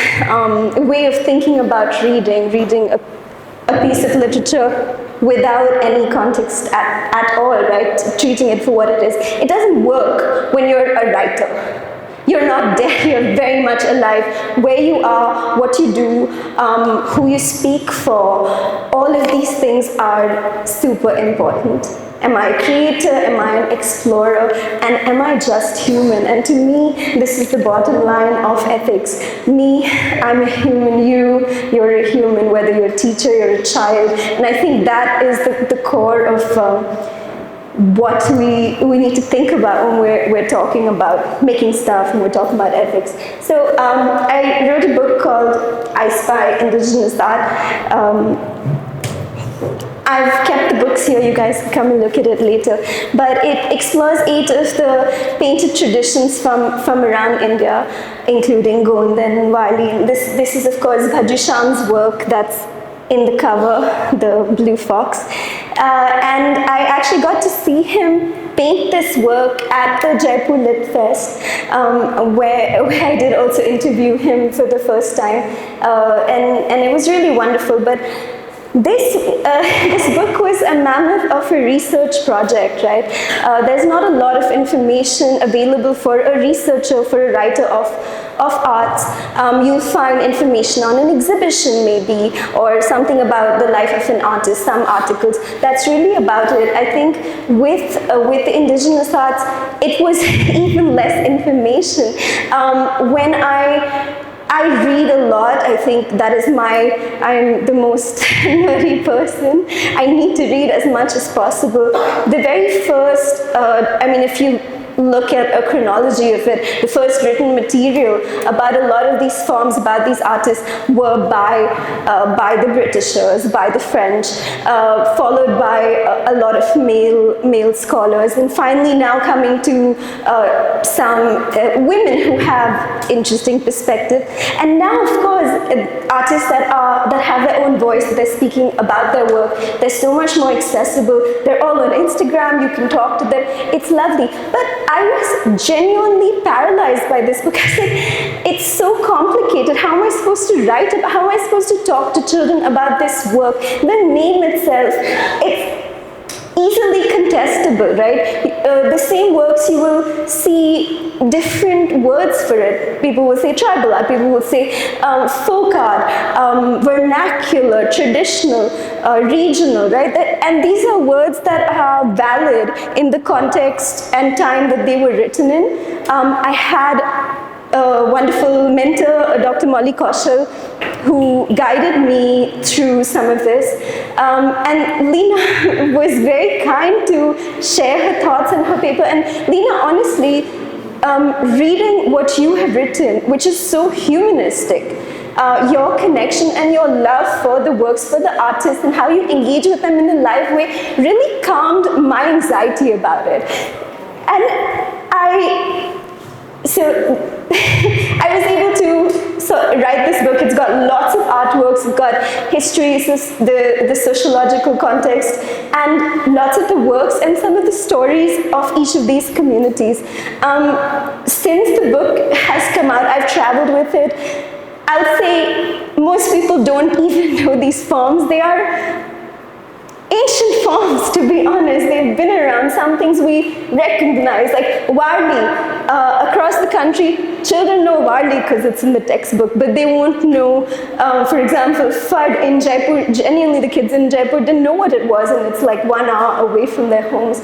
way of thinking about reading a piece of literature without any context at all, right? Treating it for what it is. It doesn't work when you're a writer. You're not dead, you're very much alive. Where you are, what you do, who you speak for, all of these things are super important. Am I a creator? Am I an explorer? And am I just human? And to me, this is the bottom line of ethics. Me, I'm a human. You're a human, whether you're a teacher, you're a child. And I think that is the core of what we need to think about when we're talking about making stuff and we're talking about ethics. So I wrote a book called I Spy Indigenous Art. I've kept the books here, you guys can come and look at it later. But it explores 8 of the painted traditions from around India, including Gondan and Wali. And this is, of course, Bhadrisham's work that's in the cover, the blue fox. And I actually got to see him paint this work at the Jaipur Lit Fest, where I did also interview him for the first time. And it was really wonderful. But this book was a mammoth of a research project, right? There's not a lot of information available for a researcher, for a writer of arts. You'll find information on an exhibition maybe, or something about the life of an artist, some articles. That's really about it. I think with the indigenous arts, it was even less information. When I read a lot. I think that is I'm the most nerdy person. I need to read as much as possible. The very first, if you look at a chronology of it, the first written material about a lot of these forms, about these artists, were by the Britishers, by the French, followed by a lot of male scholars, and finally now coming to some women who have interesting perspective. And now, of course, artists that have their own voice, they're speaking about their work. They're so much more accessible. They're all on Instagram. You can talk to them. It's lovely. But I was genuinely paralyzed by this because it's so complicated. How am I supposed to write about? How am I supposed to talk to children about this work? The name itself, it's easily contestable, right? The same works, you will see different words for it. People will say tribal art, people will say folk art, vernacular, traditional, regional, right? And these are words that are valid in the context and time that they were written in. I had a wonderful mentor, Dr. Molly Kaushal, who guided me through some of this. And Lena was very kind to share her thoughts in her paper. And Lena, honestly, reading what you have written, which is so humanistic, your connection and your love for the works, for the artists, and how you engage with them in a live way really calmed my anxiety about it. And I was able to write this book. It's got lots of artworks, it's got history, the sociological context, and lots of the works and some of the stories of each of these communities. Since the book has come out, I've traveled with it. I'll say most people don't even know these forms. They are ancient forms, to be honest. They've been around. Some things we recognize, like Warli. Across the country, children know Warli because it's in the textbook, but they won't know, for example, Fud in Jaipur. Genuinely, the kids in Jaipur didn't know what it was, and it's like 1 hour away from their homes.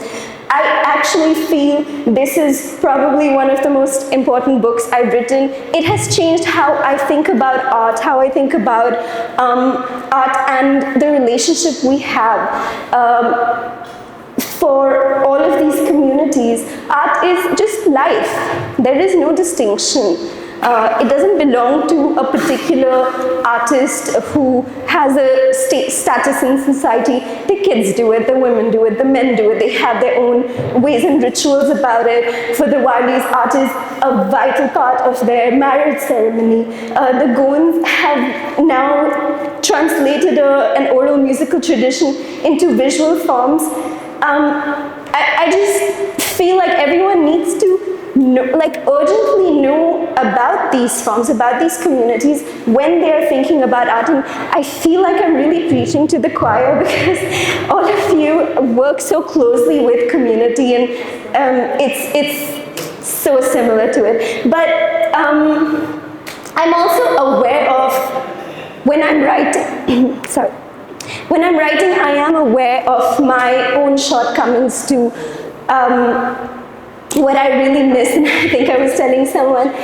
I actually feel this is probably one of the most important books I've written. It has changed how I think about art, how I think about art and the relationship we have. For all of these communities, art is just life. There is no distinction. It doesn't belong to a particular artist who has a status in society. The kids do it, the women do it, the men do it. They have their own ways and rituals about it. For the Walis, art is a vital part of their marriage ceremony. The Goans have now translated an oral musical tradition into visual forms. I just feel like everyone needs to urgently know about these forms, about these communities when they're thinking about art. And I feel like I'm really preaching to the choir because all of you work so closely with community, and it's so similar to it. But I'm also aware of when I'm writing, when I'm writing, I am aware of my own shortcomings too. What I really miss, and I think I was telling someone,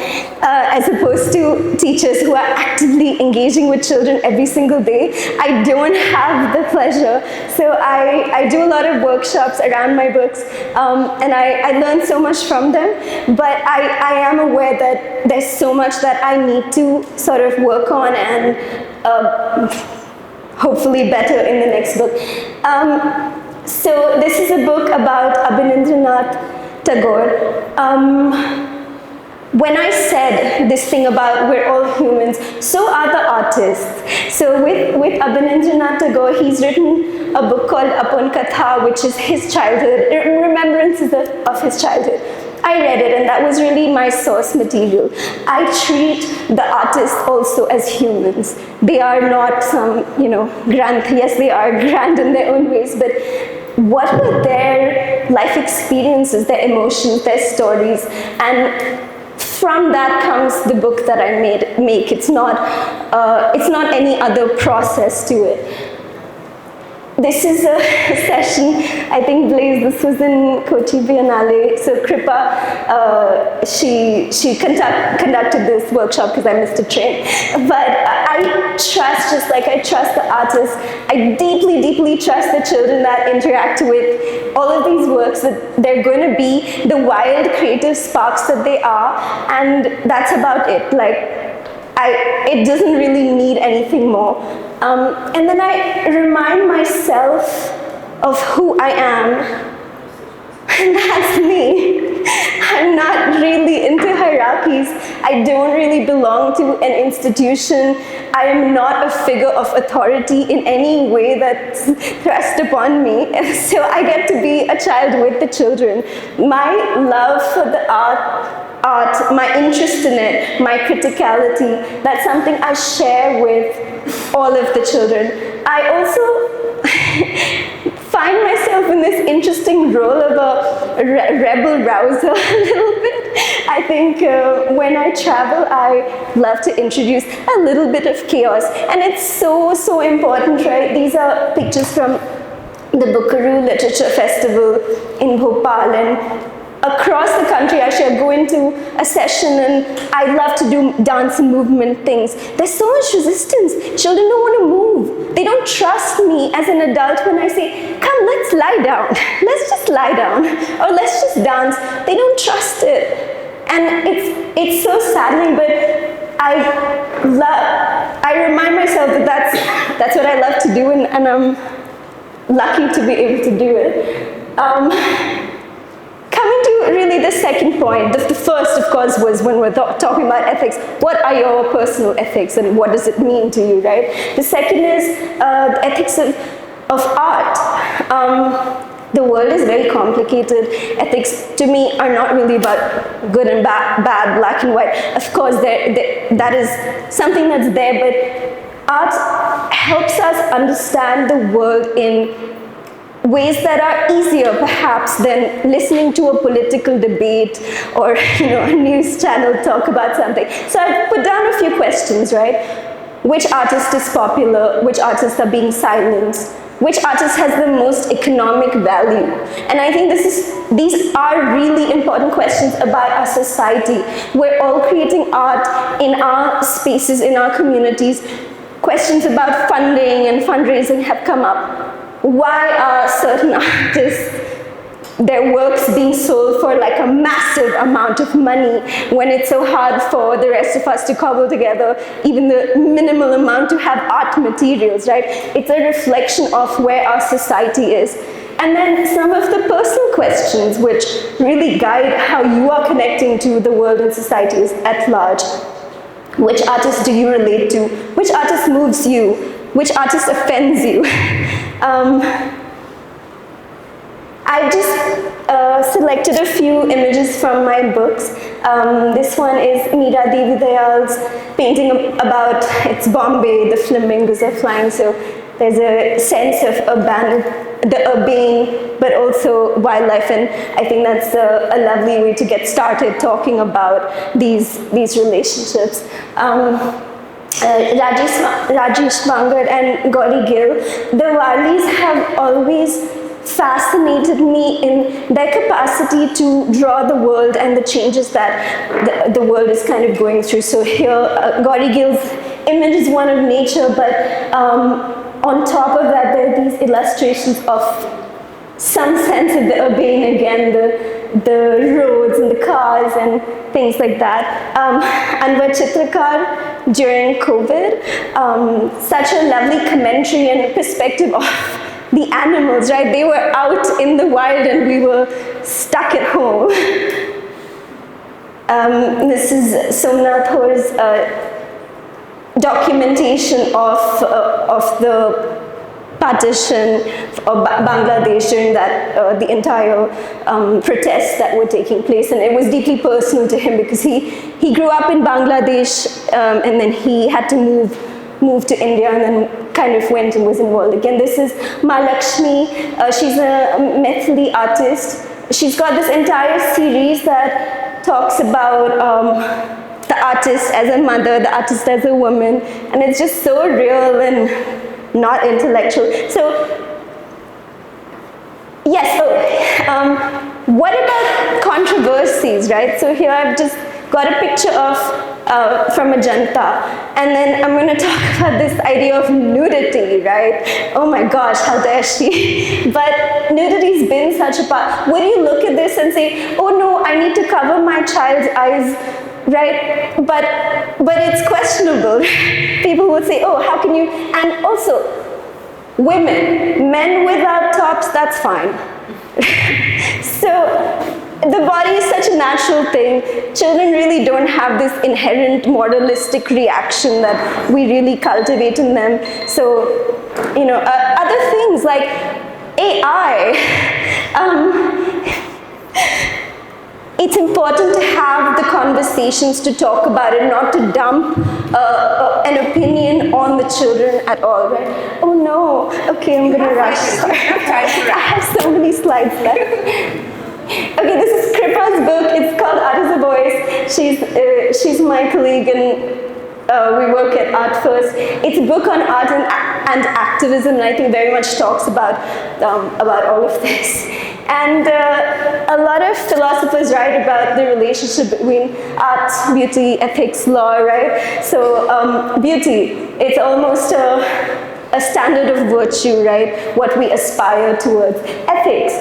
as opposed to teachers who are actively engaging with children every single day, I don't have the pleasure. So I do a lot of workshops around my books, and I learn so much from them, but I am aware that there's so much that I need to sort of work on and hopefully better in the next book. So this is a book about Abanindranath Tagore. When I said this thing about we're all humans, so are the artists. So with Abanindranath Tagore, he's written a book called Apun Katha, which is his childhood, remembrances of his childhood. I read it, and that was really my source material. I treat the artists also as humans. They are not some, grand, yes, they are grand in their own ways, but what were their life experiences, their emotions, their stories, and from that comes the book that I make. It's not any other process to it. This is a session, I think, Blaise, this was in Kochi Biennale. So Kripa, she conducted this workshop because I missed a train. But I trust, just like I trust the artists, I deeply, deeply trust the children that interact with all of these works, that they're going to be the wild, creative sparks that they are, and that's about it. It doesn't really need anything more. And then I remind myself of who I am, and that's me. I'm not really into hierarchies. I don't really belong to an institution. I am not a figure of authority in any way that's thrust upon me. And so I get to be a child with the children. My love for the art, my interest in it, my criticality, that's something I share with all of the children. I also find myself in this interesting role of a rebel rouser a little bit. I think when I travel, I love to introduce a little bit of chaos. And it's so, so important, right? These are pictures from the Buckaroo Literature Festival in Bhopal, and across the country. Actually, I go into a session and I love to do dance and movement things. There's so much resistance. Children don't want to move. They don't trust me as an adult when I say, come, let's lie down. Let's just lie down. Or let's just dance. They don't trust it. And it's so saddening, but I remind myself that that's what I love to do, and I'm lucky to be able to do it. Coming to really the second point, the first, of course, was when we're talking about ethics. What are your personal ethics, and what does it mean to you, right? The second is the ethics of art. The world is very complicated. Ethics, to me, are not really about good and bad, black and white. Of course, that is something that's there, but art helps us understand the world in ways that are easier, perhaps, than listening to a political debate or a news channel talk about something. So I've put down a few questions, right? Which artist is popular? Which artists are being silenced? Which artist has the most economic value? And I think these are really important questions about our society. We're all creating art in our spaces, in our communities. Questions about funding and fundraising have come up. Why are certain artists, their works being sold for like a massive amount of money when it's so hard for the rest of us to cobble together even the minimal amount to have art materials, right? It's a reflection of where our society is. And then some of the personal questions which really guide how you are connecting to the world and society at large. Which artist do you relate to? Which artist moves you? Which artist offends you? I've just selected a few images from my books. This one is Meera Devi Dayal's painting about, it's Bombay, the flamingos are flying, so there's a sense of the urbane, but also wildlife, and I think that's a lovely way to get started talking about these relationships. Rajesh Bangar and Gauri Gill, the Warlis have always fascinated me in their capacity to draw the world and the changes that the world is kind of going through. So here, Gauri Gill's image is one of nature, but on top of that, there are these illustrations of some sense of the urbane again, the roads and the cars and things like that. Anwar Chitrakar during COVID, such a lovely commentary and perspective of the animals, right? They were out in the wild and we were stuck at home. This is Somnath Hore's documentation of the partition of Bangladesh during that the entire protests that were taking place, and it was deeply personal to him because he grew up in Bangladesh and then he had to move to India and then kind of went and was involved again. This is Malakshmi. She's a Maithili artist. She's got this entire series that talks about the artist as a mother, the artist as a woman, and it's just so real and not intellectual. So, yes, what about controversies, right? So here I've just got a picture of, from Ajanta, and then I'm going to talk about this idea of nudity, right? Oh my gosh, how dare she? But nudity's been such a part. Would you look at this and say, oh no, I need to cover my child's eyes, right? But it's questionable. People would say, oh, how can you? And also, women, men without tops, that's fine. So the body is such a natural thing. Children really don't have this inherent moralistic reaction that we really cultivate in them. So, you know, other things like AI. It's important to have the conversations to talk about it, not to dump an opinion on the children at all, right? Oh no, okay, I'm gonna rush. Sorry. I have so many slides left. Okay, this is Kripa's book. It's called Art is a Voice. She's my colleague and we work at Art First. It's a book on art and activism, and I think very much talks about all of this. And a lot of philosophers write about the relationship between art, beauty, ethics, law, right? So beauty, it's almost a standard of virtue, right? What we aspire towards. Ethics,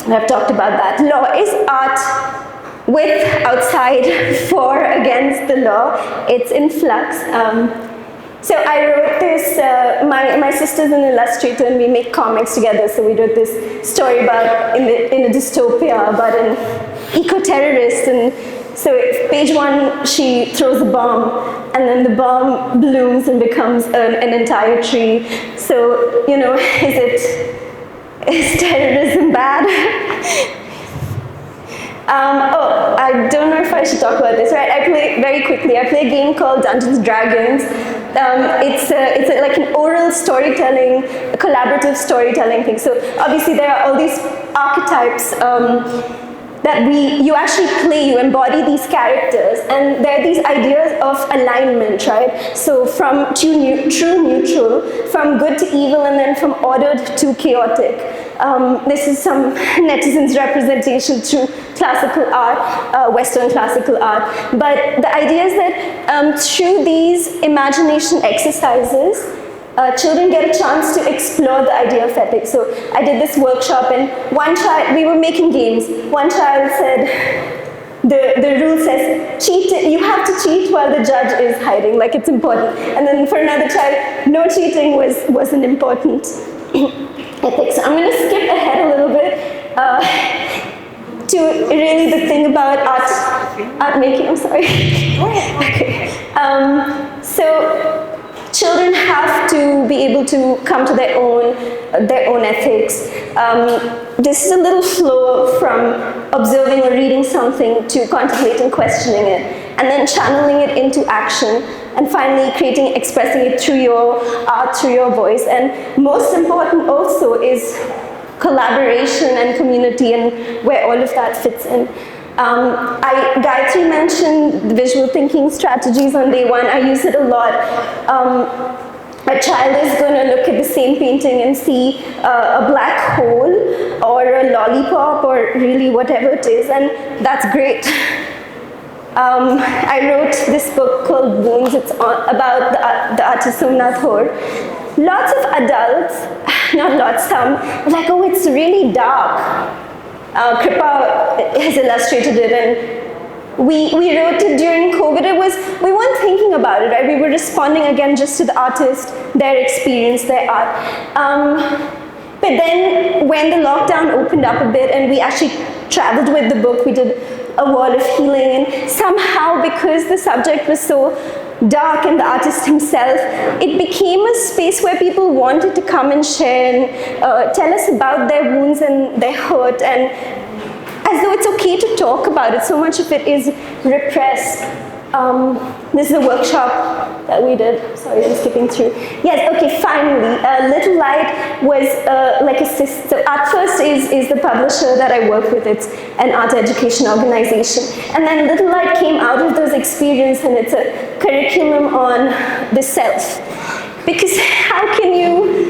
I've talked about that. Law is art with, outside, for, against the law. It's in flux. So I wrote this, my sister's an illustrator and we make comics together, so we wrote this story about, in a dystopia, about an eco-terrorist, and so page 1, she throws a bomb, and then the bomb blooms and becomes an entire tree. So, you know, is terrorism bad? Oh, I don't know if I should talk about this, right? I play a game called Dungeons & Dragons. It's like an oral storytelling, a collaborative storytelling thing. So obviously there are all these archetypes that you actually play, you embody these characters, and there are these ideas of alignment, right? So from true neutral, from good to evil, and then from ordered to chaotic. This is some netizens' representation through classical art, Western classical art. But the idea is that through these imagination exercises, children get a chance to explore the idea of ethics. So I did this workshop, and one child, we were making games. One child said, the rule says, you have to cheat while the judge is hiding, like it's important. And then for another child, no cheating wasn't important. Ethics. I'm going to skip ahead a little bit to really the thing about art making. I'm sorry. Okay. So children have to be able to come to their own ethics. This is a little flow from observing or reading something to contemplating, questioning it, and then channeling it into action, and finally expressing it through your art, through your voice. And most important also is collaboration and community, and where all of that fits in. Gayatri mentioned visual thinking strategies on day one. I use it a lot. A child is going to look at the same painting and see a black hole or a lollipop or really whatever it is, and that's great. I wrote this book called Wounds. It's about the artist Somnath Hor. Lots of adults, not lots, some, were like, oh, it's really dark. Kripa has illustrated it, and we wrote it during COVID. We weren't thinking about it, right? We were responding again just to the artist, their experience, their art. But then when the lockdown opened up a bit and we actually traveled with the book, we did a wall of healing, and somehow because the subject was so dark and the artist himself, it became a space where people wanted to come and share and tell us about their wounds and their hurt, and as though it's okay to talk about it. So much of it is repressed. This is a workshop that we did. Sorry, I'm skipping through. Yes, okay, finally. Little Light was like a sister. So Art First is the publisher that I work with. It's an art education organization. And then Little Light came out of those experiences, and it's a curriculum on the self. Because how can you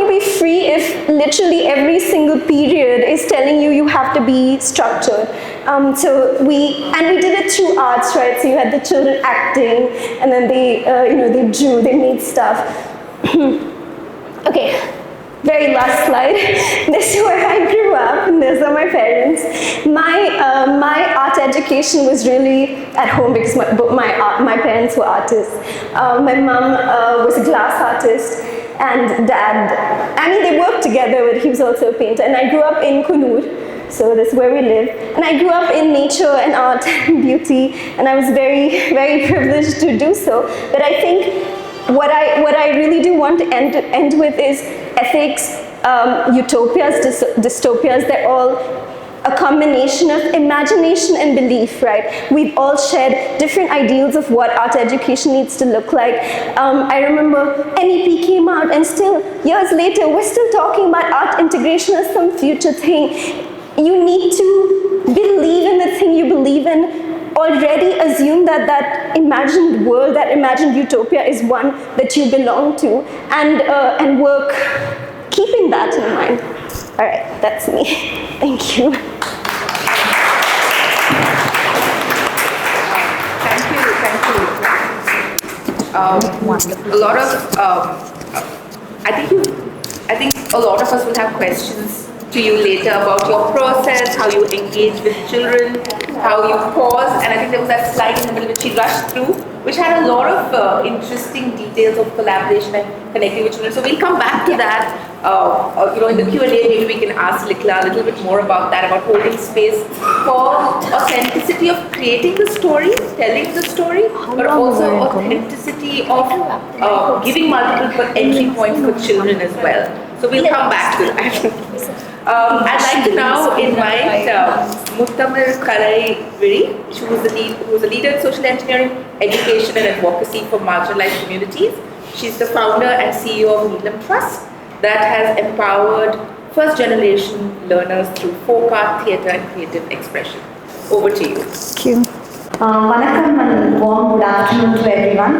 be free if literally every single period is telling you you have to be structured? So we did it through arts, right? So you had the children acting, and then they drew, they made stuff. Okay, very last slide. This is where I grew up, and these are my parents. My art education was really at home because my parents were artists. My mom was a glass artist, and dad, they worked together, but he was also a painter. And I grew up in Kunur. So that's where we live. And I grew up in nature and art and beauty, and I was very, very privileged to do so. But I think what I really do want to end with is ethics, utopias, dystopias. They're all a combination of imagination and belief, right? We've all shared different ideals of what art education needs to look like. I remember NEP came out, and still, years later, we're still talking about art integration as some future thing. You need to believe in the thing you believe in, already assume that that imagined world, that imagined utopia is one that you belong to, and work keeping that in mind. All right, that's me. Thank you. Thank you. A lot of, I think a lot of us will have questions to you later about your process, how you engage with children, how you pause, and I think there was that slide in the middle which she rushed through, which had a lot of interesting details of collaboration and connecting with children. So we'll come back to that. In the Q&A, maybe we can ask Likla a little bit more about that, about holding space for authenticity of creating the story, telling the story, but also authenticity of giving multiple entry points for children as well. So we'll come back to that. I'd like to now invite Muttamir Karaiviri, who is a leader in social engineering, education and advocacy for marginalized communities. She's the founder and CEO of Neelam Trust that has empowered first generation learners through folk art, theatre and creative expression. Over to you. Thank you. Vanakkam and warm good afternoon to everyone.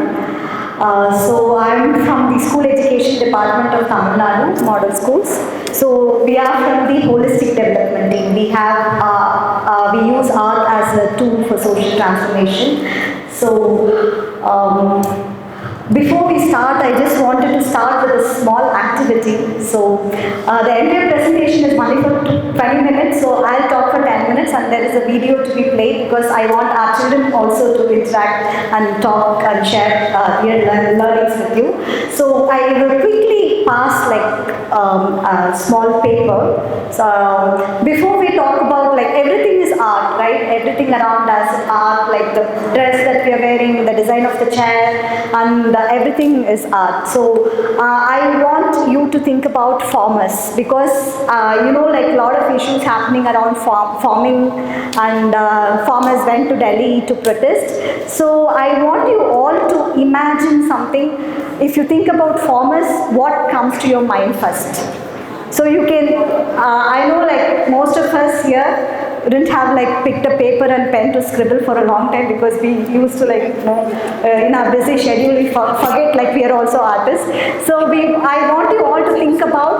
So I'm from the School Education Department of Tamil Nadu, Model Schools. So we are from the Holistic Development team. We use art as a tool for social transformation. So before we start, I just wanted to start with a small activity. So the entire presentation is only for 20 minutes, so I'll talk for 10 minutes and there is a video to be played because I want our children also to interact and talk and share their learnings with you. So I will quickly pass a small paper. So before we talk about everything is art, right? Everything around us is art, like the dress that we are wearing, the design of the chair, and everything is art. So I want you to think about farmers because a lot of issues happening around farming, and farmers went to Delhi to protest. So I want you all to imagine something. If you think about farmers, what comes to your mind first? So you can, I know most of us here, didn't have like picked a paper and pen to scribble for a long time because we used to like, in our busy schedule we forget like we are also artists. So I want you all to think about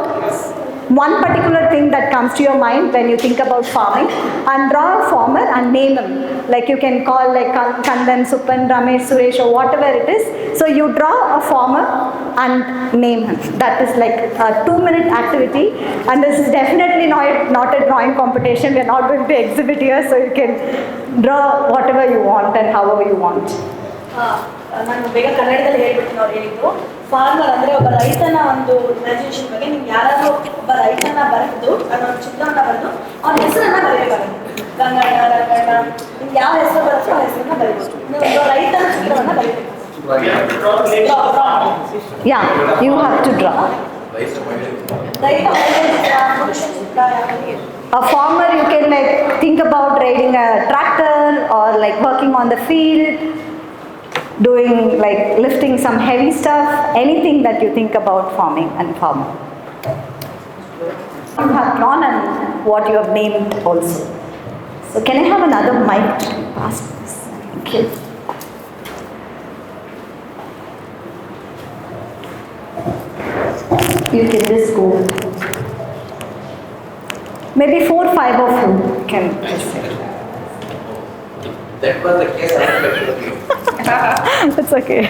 one particular thing that comes to your mind when you think about farming, and draw a farmer and name him. Like you can call like Kandan, Supan, Ramesh, Suresh or whatever it is. So you draw a farmer and name him. That is like a 2-minute activity, and this is definitely not a drawing competition. We are not going to exhibit here, so you can draw whatever you want and however you want. ನಾನು ಬೇಗ ಕನ್ನಡದಲ್ಲಿ ಹೇಳ್ಬಿಟ್ಟು ಅವ್ರು ಹೇಳಿದ್ರು farmer ಅಂದರೆ ಒಬ್ಬ ರೈತನ ಒಂದು ಗ್ರಾಜುಯೇಷನ್ ಬಗ್ಗೆ ನೀವು ಯಾರಾದರೂ ಒಬ್ಬ ರೈತನ ಬರೆದು ಅದೊಂದು ಚಿತ್ರವನ್ನು ಬರೆದು ಅವ್ರ ಹೆಸರನ್ನು ಬರೆಯಬೇಕಾಗುತ್ತೆ. ಗಂಗಣ್ಣ, ರಂಗಣ್ಣ, ನಿಮ್ಗೆ ಯಾವ ಹೆಸರು ಬರುತ್ತೋ ಆ ಹೆಸರನ್ನ ಬರೀಬೇಕು. ನೀವು ಒಬ್ಬ ರೈತನ ಚಿತ್ರವನ್ನು ಬರೀಬೇಕು. Yeah, you have to draw. A farmer, you can like think about riding a tractor or like working on the field, doing like lifting some heavy stuff, anything that you think about farming and farmer. You have drawn and what you have named also. So can I have another mic to pass this? Thank you. You can just go. Maybe 4 or 5 of you can just sit. That was the case I expected of you. It's okay.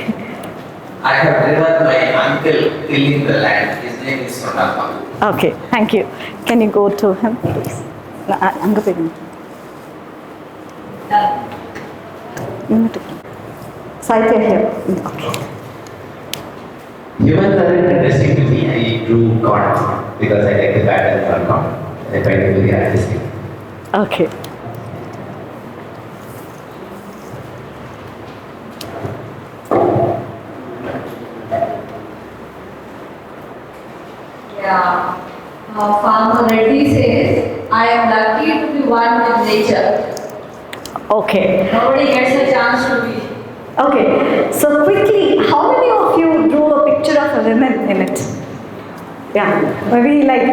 I have driven my uncle tilling the land. His name is Sonapa. Okay, thank you. Can you go to him, please? No, I'm going to. Saitya here. Okay. Humans aren't interesting to me. I drew God because I like the pattern for God. I find it very artistic. Okay. Farmer Reddy says, I am lucky to be one with nature. Okay. Nobody gets a chance to be. Okay. So quickly, how many of you drew a picture of a woman in it? Yeah, maybe like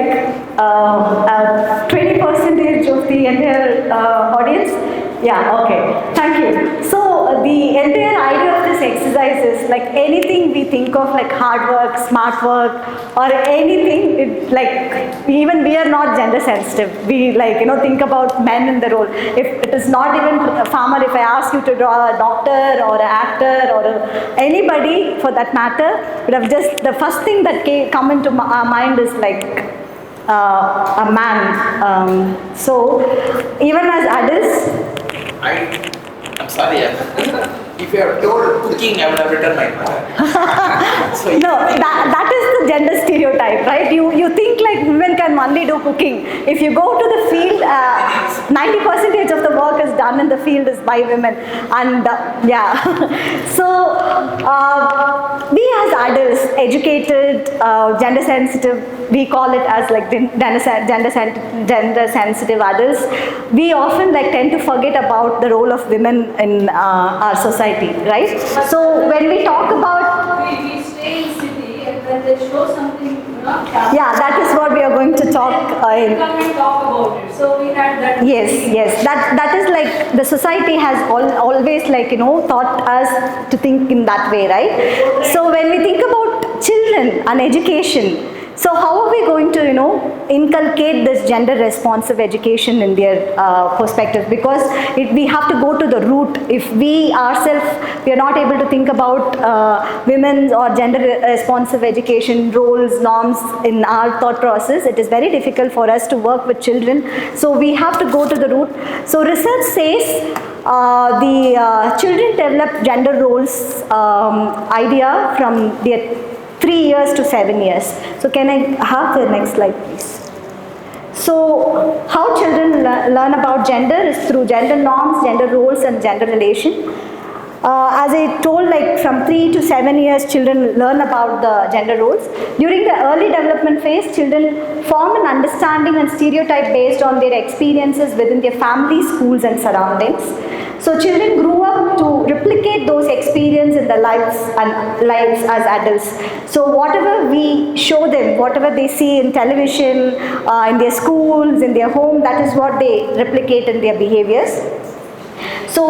20% of the entire audience. Yeah, okay. Thank you. So the entire idea of this exercise is like anything we think of like hard work, smart work, or anything, like even we are not gender sensitive. We like, think about men in the role. If it is not even a farmer, if I ask you to draw a doctor or an actor or anybody for that matter, would have just, the first thing that come into our mind is like a man. So even as adults, I'm sorry. If you have told cooking, I would have written my mother. no, that is the gender stereotype, right? You think like women can only do cooking. If you go to the field, 90% of the work is done in the field is by women, and yeah. So we as adults, educated, gender sensitive, we call it as like gender sensitive adults. We often like tend to forget about the role of women in our society, right? So when we talk about We stay in city and when they show something, yeah, that is what we are going to talk we come and talk about it. So we had that. yes, that is like the society has always like taught us to think in that way, right? So when we think about children and education, so how are we going to inculcate this gender responsive education in their perspective? Because we have to go to the root. If we ourselves we are not able to think about women's or gender responsive education roles, norms in our thought process, it is very difficult for us to work with children. So we have to go to the root. So research says the children develop gender roles idea from their 3 years to 7 years. So can I have the next slide, please? So how children learn about gender is through gender norms, gender roles, and gender relation. As I told, like from 3 to 7 years, children learn about the gender roles. During the early development phase, children form an understanding and stereotype based on their experiences within their family, schools, and surroundings. So children grew up to replicate those experiences in their lives as adults. So whatever we show them, whatever they see in television, in their schools, in their home, that is what they replicate in their behaviors. So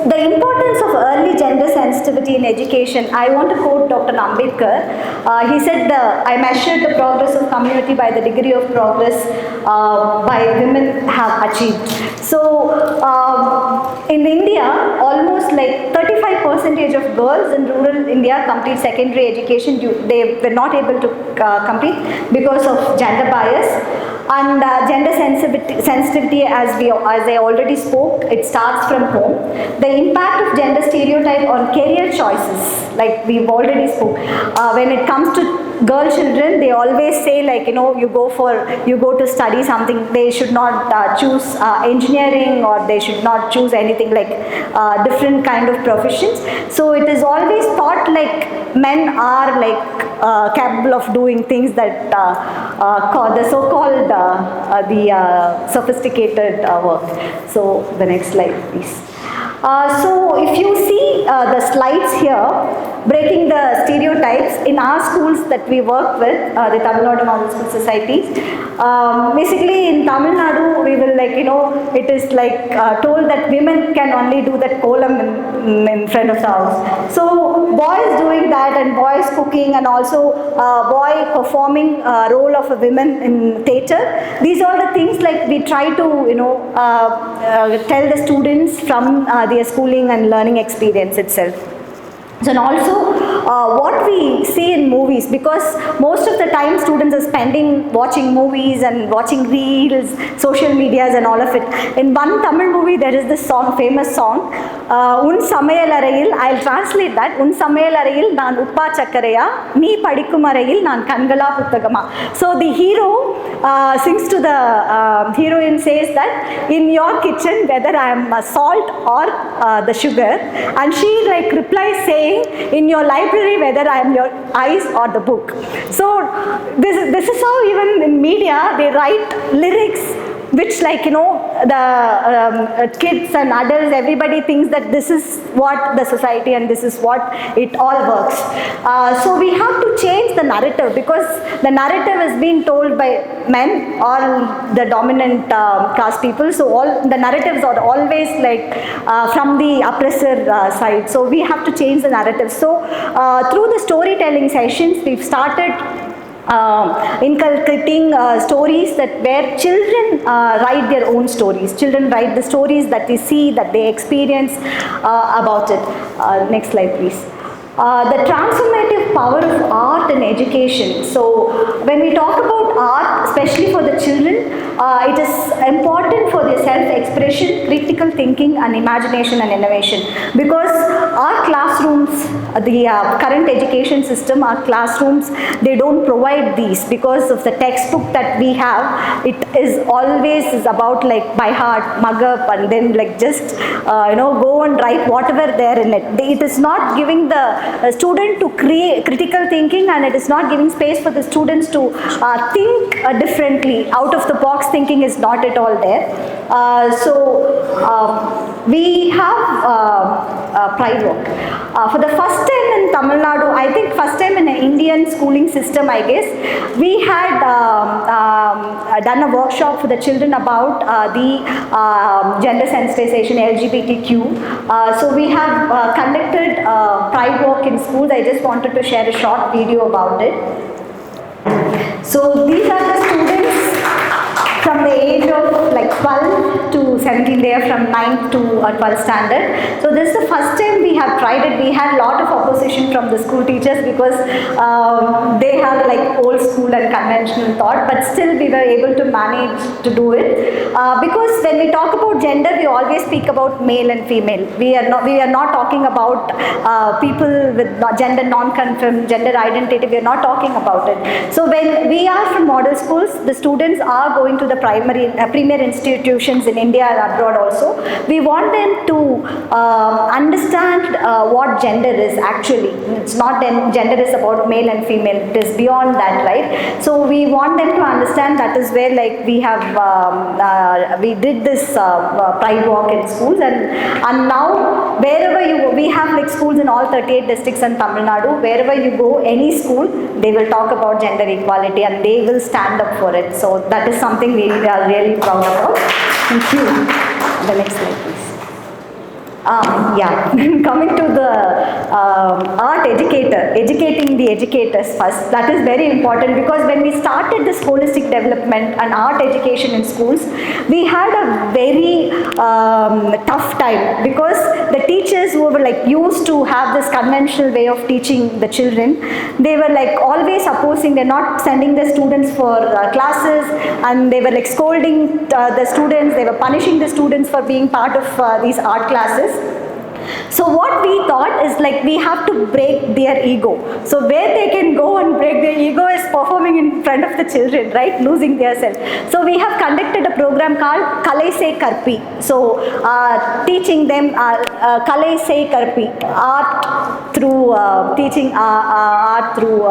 the importance of early gender sensitivity in education, I want to quote Dr. Ambedkar. He said, I measured the progress of community by the degree of progress by women have achieved. So in India, almost like 35% of girls in rural India complete secondary education. They were not able to complete because of gender bias. And gender sensitivity, as I already spoke, it starts from home. The impact of gender stereotype on career choices, like we've already spoke. When it comes to girl children, they always say, like, you go to study something. They should not choose engineering, or they should not choose anything like different kind of professions. So it is always thought like men are like capable of doing things that the so-called sophisticated work. So the next slide, please. So if you see the slides here, breaking the stereotypes in our schools that we work with, the Tamil Nadu Model School Societies. Basically in Tamil Nadu, we will it is like told that women can only do that kolam in front of the house. So boys doing that, and boys cooking, and also boy performing role of a woman in theatre. These are the things like we try to tell the students from their schooling and learning experience itself. So, and also what we see in movies, because most of the time students are spending watching movies and watching reels, social medias and all of it. In one Tamil movie there is this song, famous song, Un Samayal Arayil, I'll translate that, Un Samayal Arayil Naan Uppa Chakkaraya, Nee Padikkum Arayil Naan Kangala Puttagama. So the hero sings to the heroine, says that in your kitchen whether I am salt or the sugar, and she like replies saying in your library whether I am your eyes or the book. So this is how even in media they write lyrics which the kids and adults, everybody thinks that this is what the society and this is what it all works. So we have to change the narrative, because the narrative is being told by men or the dominant caste people. So all the narratives are always like from the oppressor side. So we have to change the narrative. So through the storytelling sessions, we've started inculcating stories that where children write their own stories. Children write the stories that they see, that they experience about it. Next slide, please. The transformative power of art in education. So when we talk about art, especially for the children, it is important for their self-expression, critical thinking and imagination and innovation. Because our classrooms, the current education system, our classrooms, they don't provide these because of the textbook that we have. It is always about like by heart, mug up, and then like just go and write whatever there in it. It is not giving the student to create critical thinking, and it is not giving space for the students to think differently. Out of the box thinking is not at all there. We have pride walk. For the first time in Tamil Nadu, I think first time in an Indian schooling system, I guess, we had done a workshop for the children about the gender sensitization, LGBTQ. So we have conducted pride walk in schools. I just wanted to share a short video about it. So these are the students from the age of like 12 to 17, they are from 9th to 12th standard. So this is the first time we have tried it. We had a lot of opposition from the school teachers because they have like old school and conventional thought, but still we were able to manage to do it. Because when we talk about gender, we always speak about male and female. We are not talking about people with gender non-conform, gender identity. We are not talking about it. So when we are from model schools, the students are going to the premier institutions in India and abroad also. We want them to understand what gender is actually. It's not gender is about male and female, it is beyond that, right? So we want them to understand. That is where like we have we did this pride walk in schools, and now wherever you go, we have like schools in all 38 districts in Tamil Nadu. Wherever you go, any school, they will talk about gender equality and they will stand up for it. So that is something we are really proud about. Thank you. The next slide, please. Coming to the art educator, educating the educators first. That is very important, because when we started this holistic development and art education in schools, we had a very tough time, because the teachers who were like used to have this conventional way of teaching the children, they were like always opposing. They're not sending the students for classes, and they were like scolding the students. They were punishing the students for being part of these art classes. So what we thought is like we have to break their ego. So where they can go and break their ego is performing in front of the children, right? Losing their self. So we have conducted a program called Kalai Se Karpi. So teaching them Kalai Se Karpi, art through teaching art through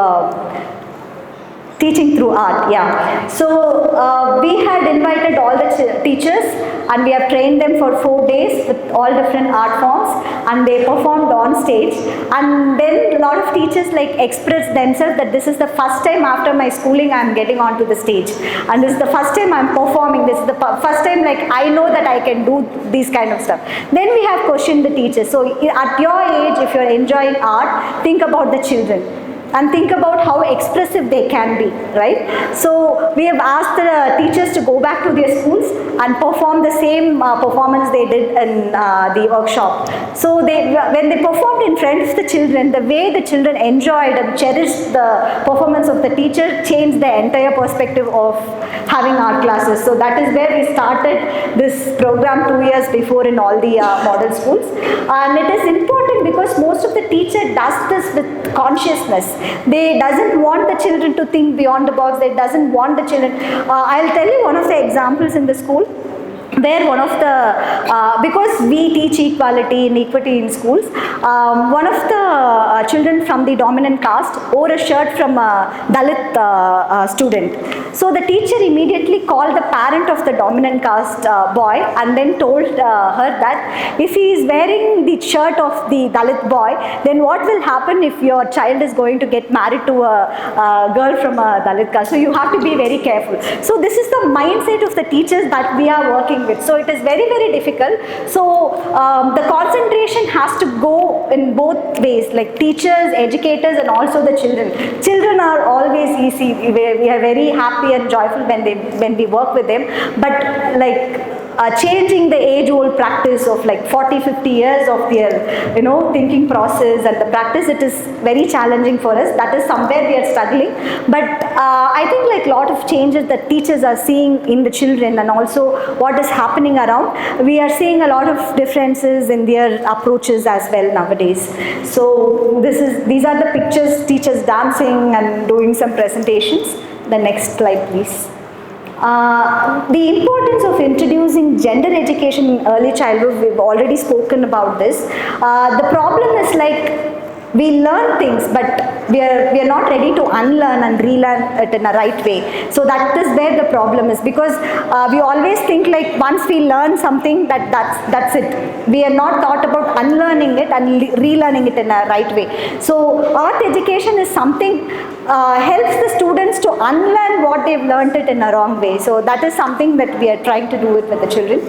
teaching through art, So we had invited all the teachers, and we have trained them for 4 days with all different art forms, and they performed on stage. And then a lot of teachers like expressed themselves that this is the first time after my schooling I am getting onto the stage, and this is the first time I am performing. This is the first time like I know that I can do these kind of stuff. Then we have questioned the teachers. So at your age, if you are enjoying art, think about the children and think about how expressive they can be, right? So we have asked the teachers to go back to their schools and perform the same performance they did in the workshop. So when they performed in front of the children, the way the children enjoyed and cherished the performance of the teacher changed the entire perspective of having art classes. So that is where we started this program 2 years before in all the model schools. And it is important because most of the teacher does this with consciousness. They doesn't want the children to think beyond the box. They doesn't want the children. I'll tell you one of the examples in the school, where one of the, because we teach equality and equity in schools, one of the children from the dominant caste wore a shirt from a Dalit student. So the teacher immediately called the parent of the dominant caste boy and then told her that if he is wearing the shirt of the Dalit boy, then what will happen if your child is going to get married to a girl from a Dalit caste? So you have to be very careful. So this is the mindset of the teachers that we are working with. So it is very, very difficult. So the concentration has to go in both ways, like teachers, educators, and also the children. Children are always easy. We are very happy and joyful when we work with them. But like changing the age-old practice of like 40-50 years of their thinking process and the practice, it is very challenging for us. That is somewhere we are struggling. But I think like a lot of changes that teachers are seeing in the children and also what is happening around, we are seeing a lot of differences in their approaches as well nowadays. So these are the pictures, teachers dancing and doing some presentations. The next slide, please. The importance of introducing gender education in early childhood, we've already spoken about this. The problem is like we learn things, but we are not ready to unlearn and relearn it in a right way. So that is where the problem is, because we always think like once we learn something that's it. We are not thought about unlearning it and relearning it in a right way. So art education is something helps the students to unlearn what they've learned it in a wrong way. So that is something that we are trying to do it with the children.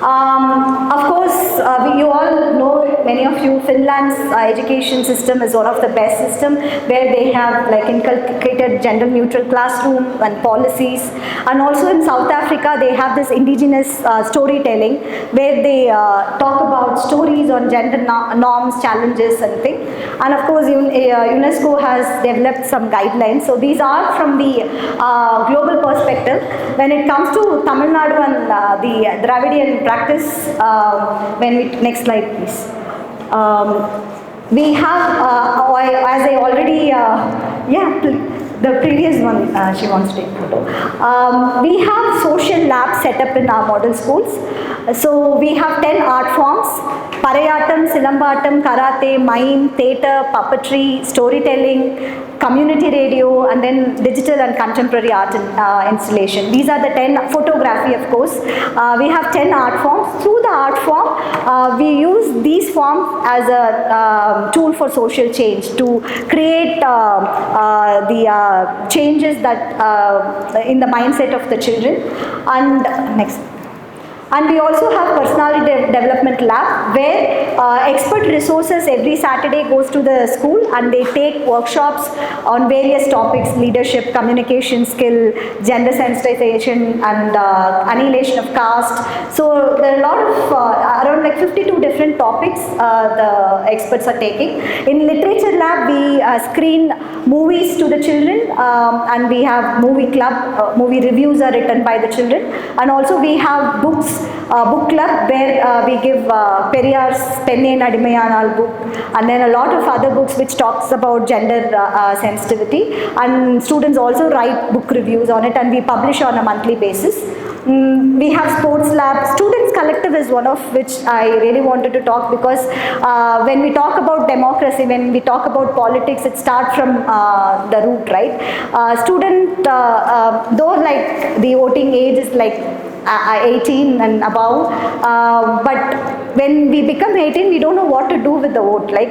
Of course, you all know, many of you, Finland's education system is one of the best system, where they have like inculcated gender neutral classroom and policies. And also in South Africa, they have this indigenous storytelling, where they talk about stories on gender norms, challenges and things. And of course, UNESCO has developed some guidelines. So these are from the global perspective. When it comes to Tamil Nadu and the Dravidian practice, next slide please. We have, as I already, The previous one, she wants to take photo. We have social labs set up in our model schools. So we have 10 art forms: Parayatam, Silambatam, Karate, Mime, Theatre, Puppetry, Storytelling, Community Radio, and then Digital and Contemporary Art installation. These are the 10, photography of course. We have 10 art forms. Through the art form, we use these forms as a tool for social change, to create the changes that in the mindset of the children. And next. And we also have personality development lab, where expert resources every Saturday goes to the school and they take workshops on various topics: leadership, communication skill, gender sensitization, and annihilation of caste. So there are a lot of around like 52 different topics the experts are taking. In literature lab, we screen movies to the children, and we have movie club. Movie reviews are written by the children, and also we have books. Book club, where we give Periyar's Penne Nadimayanal book, and then a lot of other books which talks about gender sensitivity, and students also write book reviews on it, and we publish on a monthly basis. We have sports lab. Students Collective is one of which I really wanted to talk, because when we talk about democracy, when we talk about politics, it starts from the root, right? Though like the voting age is like 18 and above, but when we become 18, we don't know what to do with the vote, like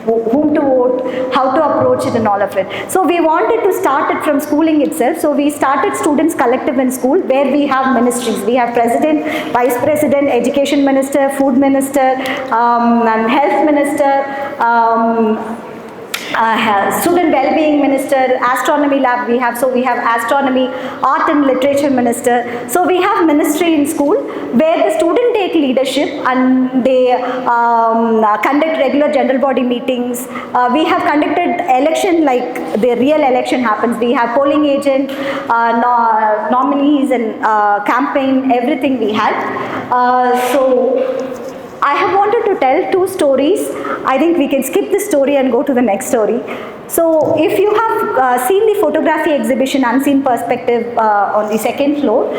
whom to vote, how to approach it, and all of it. So we wanted to start it from schooling itself. So we started Students Collective in school, where we have ministries. We have president, vice president, education minister, food minister, and health minister, student well-being minister, astronomy lab we have. So we have astronomy, art and literature minister. So we have ministry in school, where the student take leadership and they conduct regular general body meetings. We have conducted election, like the real election happens. We have polling agent, nominees, and campaign, everything we had. So I have wanted to tell two stories. I think we can skip this story and go to the next story. So if you have seen the photography exhibition Unseen Perspective on the second floor,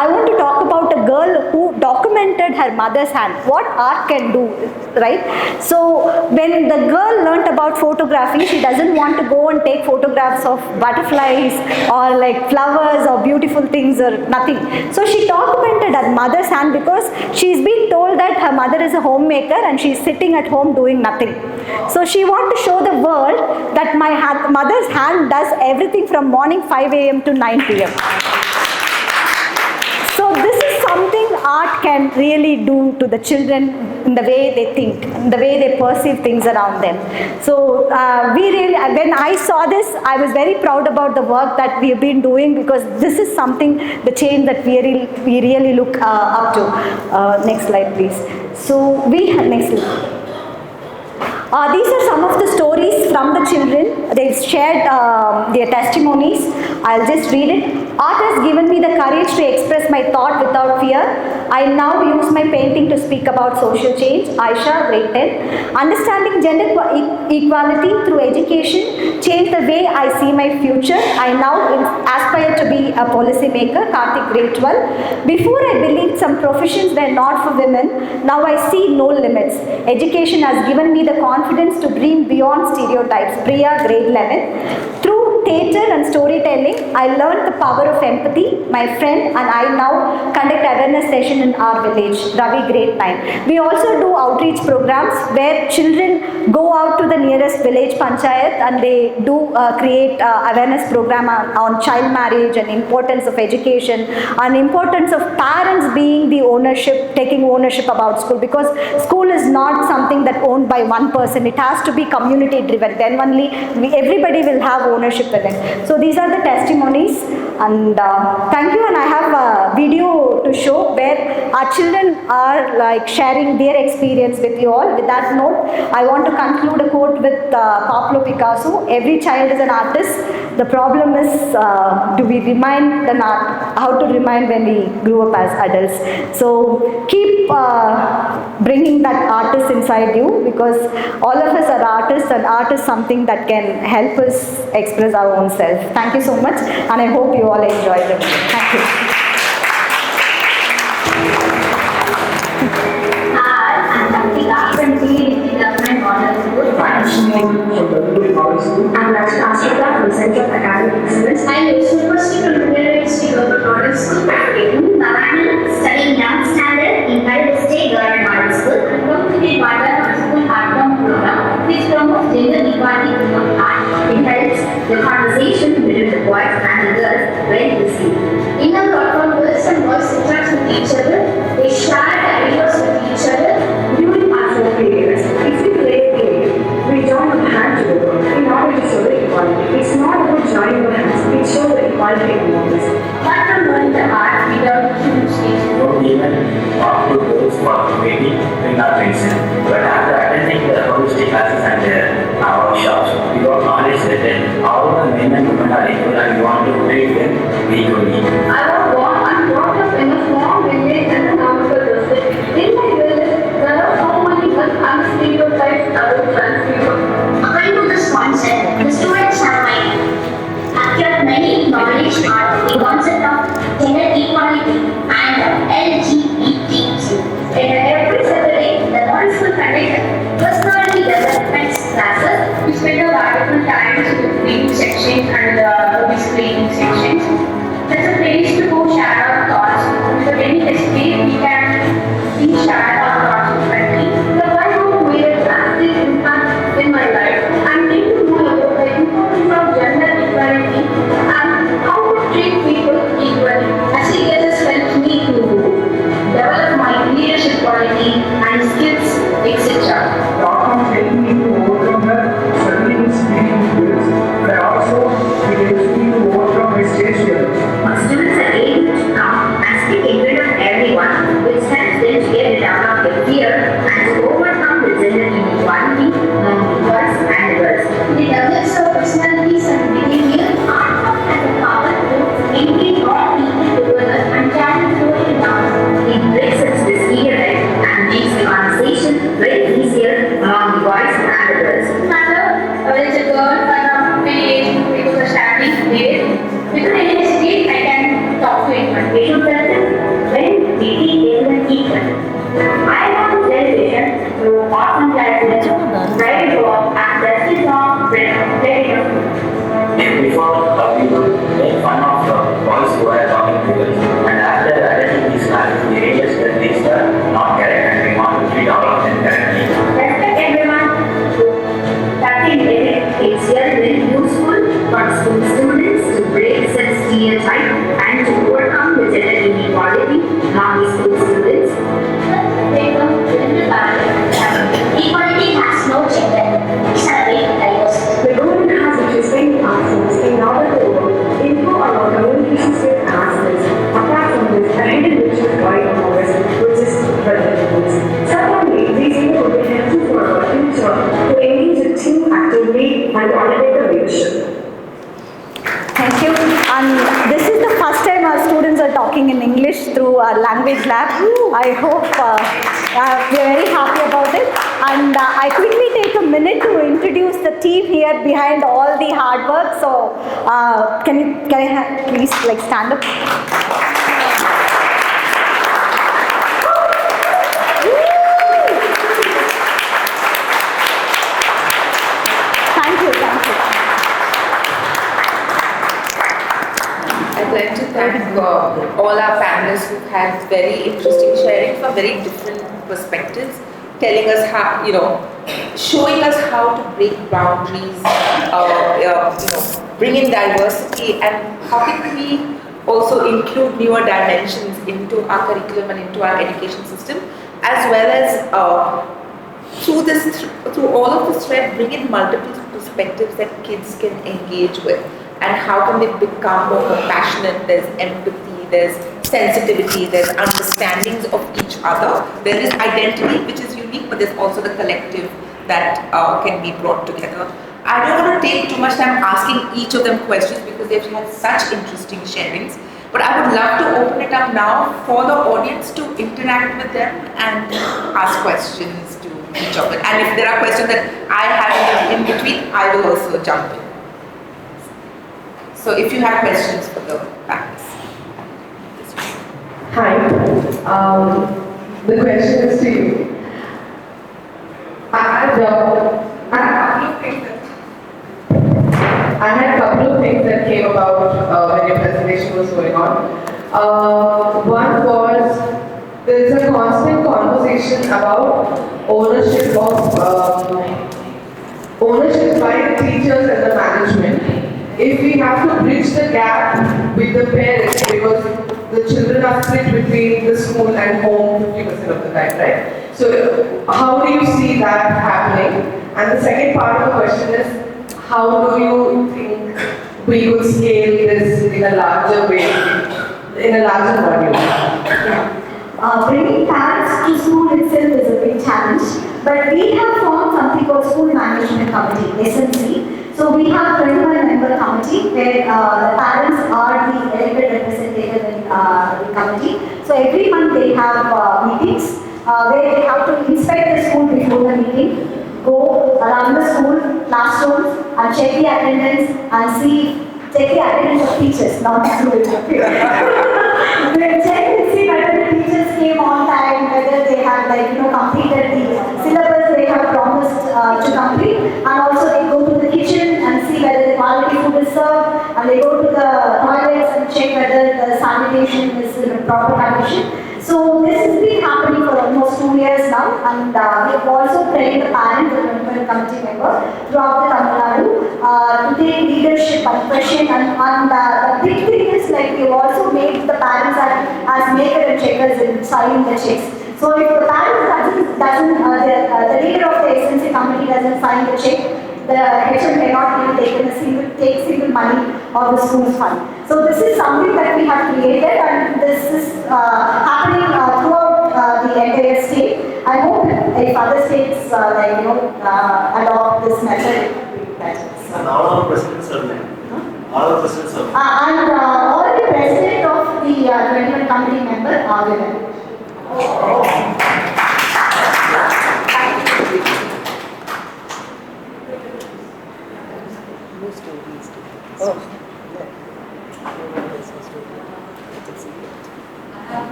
I want to talk about a girl who documented her mother's hand, what art can do, right? So when the girl learnt about photography, she doesn't want to go and take photographs of butterflies or like flowers or beautiful things or nothing. So she documented her mother's hand, because she's been told that her mother is a homemaker and she's sitting at home doing nothing. So she wants to show the world that my mother's hand does everything from morning 5 a.m. to 9 p.m. So this is something art can really do to the children in the way they think, in the way they perceive things around them. So when I saw this, I was very proud about the work that we have been doing, because this is something, the change that we really look up to. Next slide, please. So next slide. These are some of the stories from the children. They've shared their testimonies. I'll just read it. Art has given me the courage to express my thought without fear. I now use my painting to speak about social change. Aisha, grade 10. Understanding gender equality through education changed the way I see my future. I now aspire to be a policy maker. Karthik, grade 12. Before I believed some professions were not for women, now I see no limits. Education has given me the confidence to dream beyond stereotypes. Priya, grade 11. Through theatre and storytelling, I learned the power of empathy. My friend and I now conduct awareness session in our village. Ravi, grade 9. We also do outreach programs where children go out to the nearest village panchayat and they do create awareness program on child marriage and importance of education and importance of parents being the ownership, taking ownership about school, because school is not something that owned by one person. It has to be community driven. Then only everybody will have ownership in it. So these are the testimonies, and thank you. And I have a video to show where our children are like sharing their experience with you all. With that note, I want to conclude a quote with Pablo Picasso. Every child is an artist. The problem is, do we remind the how to remind when we grew up as adults? So keep bringing that artist inside you, because all of us are artists, and art is something that can help us express our own self. Thank you so much, and I hope you all enjoyed it. Thank you. I'm Ashita from Center of Academic Excellence. I'm University from University Global Model School. I'm Navani, studying 9th standard in United States Government Model School. I'm going to be part of the school art form program, which promotes gender equality through art. It helps the conversation between the boys and the girls when we see. In our art form, girls and boys interact with each other. They share ideas with each other during our four periods. If we play a game, we join our hands together in order to show the equality. It's not about joining our hands, it shows the equality among us. Apart from learning the art without huge stage. Don't even talk to those who are maybe doing our reason. But after attending the holistic classes and our workshops, we got knowledge that all the men and women are equal and we want to treat them equally. I'm brought up in a small village and a council district. In my village, there are so many unstereotyped about trans people. According to this concept, the students have acquired many knowledge on the concept of gender equality and LGBTQ. Every Saturday, the model school conducts personality development classes, which spend about different times with reading sections and displaying sections. That's a place to go share our thoughts. Without any hesitation, we can share our thoughts openly. The one who made a drastic impact in my life, I'm getting to know about the importance of gender equality and how to treat people equally. Actually, it has helped me to develop my leadership quality and skills, etc. Art has helped me to overcome the struggling speaking skills, but also it helps me to overcome my stage fear. Students are able to come and speak in front of everyone, which helps them to get rid of their fear and to overcome the gender inequality among the boys and the girls. It develops our personalities and behavior. Art form has the power to engage all people together and challenge social norms. It breaks up the stereotype and makes the conversation very easier among the boys and the girls. No matter whether it's a girl or a many age people are standing there, without any hesitation, I can talk to anyone. We should tell them when we treat everyone equal. I want realization through awesome classes, private work, and justice of very Before people make fun of the boys who are talking to us, and after attending these classes, we realize that these are not correct and we want to treat all of them correctly. Respect everyone. It's very useful for school students to break such stereotype and to overcome the gender inequality among the school students. Equality has no gender. It's a great diversity. The government has interesting actions in order to improve our communication skills and assets. Apart from this, a hidden ritual going on which is relevance. Secondly, these people will be helpful for our future to engage the team actively and to elevate the leadership. Thank you. And this is the first time our students are talking in English through our language lab. I hope we are very happy about it. And I quickly take a minute to introduce the team here behind all the hard work. So can I please stand up? Thank you. I'd like to thank all our panelists who had very interesting sharing from very different perspectives, telling us how, showing us how to break boundaries, bring in diversity, and how can we also include newer dimensions into our curriculum and into our education system, as well as through all of this thread, bring in multiple perspectives that kids can engage with. And how can they become more compassionate? There's empathy, there's sensitivity, there's understandings of each other. There is identity, which is unique, but there's also the collective that can be brought together. I don't want to take too much time asking each of them questions because they've had such interesting sharings. But I would love to open it up now for the audience to interact with them and ask questions to each of them. And if there are questions that I have in between, I will also jump in. So if you have questions for the panelists. Hi. The question is to you. I had a couple of things that came about when your presentation was going on. One was there is a constant conversation about ownership by teachers and the management. If we have to bridge the gap with the parents because the children are split between the school and home 50% of the time, right? So how do you see that happening? And the second part of the question is, how do you think we could scale this in a larger way, in a larger volume? Bringing parents to school itself is a big challenge, but we have formed something called School Management Committee, SMC. So we have 21-member committee where the parents are the elected representative in the committee. So every month they have meetings where they have to inspect the school before the meeting, go around the school classrooms and check the attendance and check the attendance of teachers, not students. They check and see whether the teachers came on time, whether they have completed the syllabus they have promised to complete, and also they go to the kitchen and see whether the quality food is served, and they go to the toilets and check whether the sanitation is in a proper condition. So this has been happening for almost 2 years now, and we have also trained the parents, the committee member throughout the Tamil Nadu to take leadership and question. And the big thing is we have also made the parents as maker and checkers in signing the checks. So if the parent doesn't the leader of the SNC committee doesn't sign the check, the HM cannot take single money of the school's fund. So this is something that we have created, and this is happening throughout the entire state. I hope if other states adopt this method. And all our presidents are there. All our presidents are there. And all the president of the 21 committee member are women.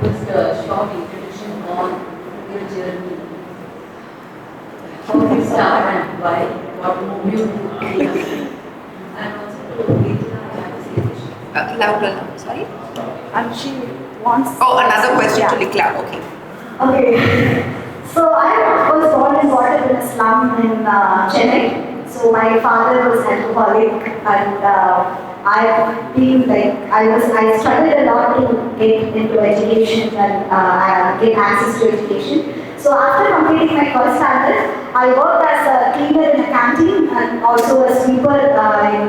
Just a short introduction on your journey. How did you start and why? What moved you to industry? And also to get your Louder, sorry? And she wants... Oh, another question yeah. to Likla, okay. Okay. So I was born and brought up in a slum in Chennai. So my father was alcoholic, and I've been I struggled a lot to get into education and get access to education. So after completing my first standard, I worked as a cleaner in a canteen and also a sweeper in,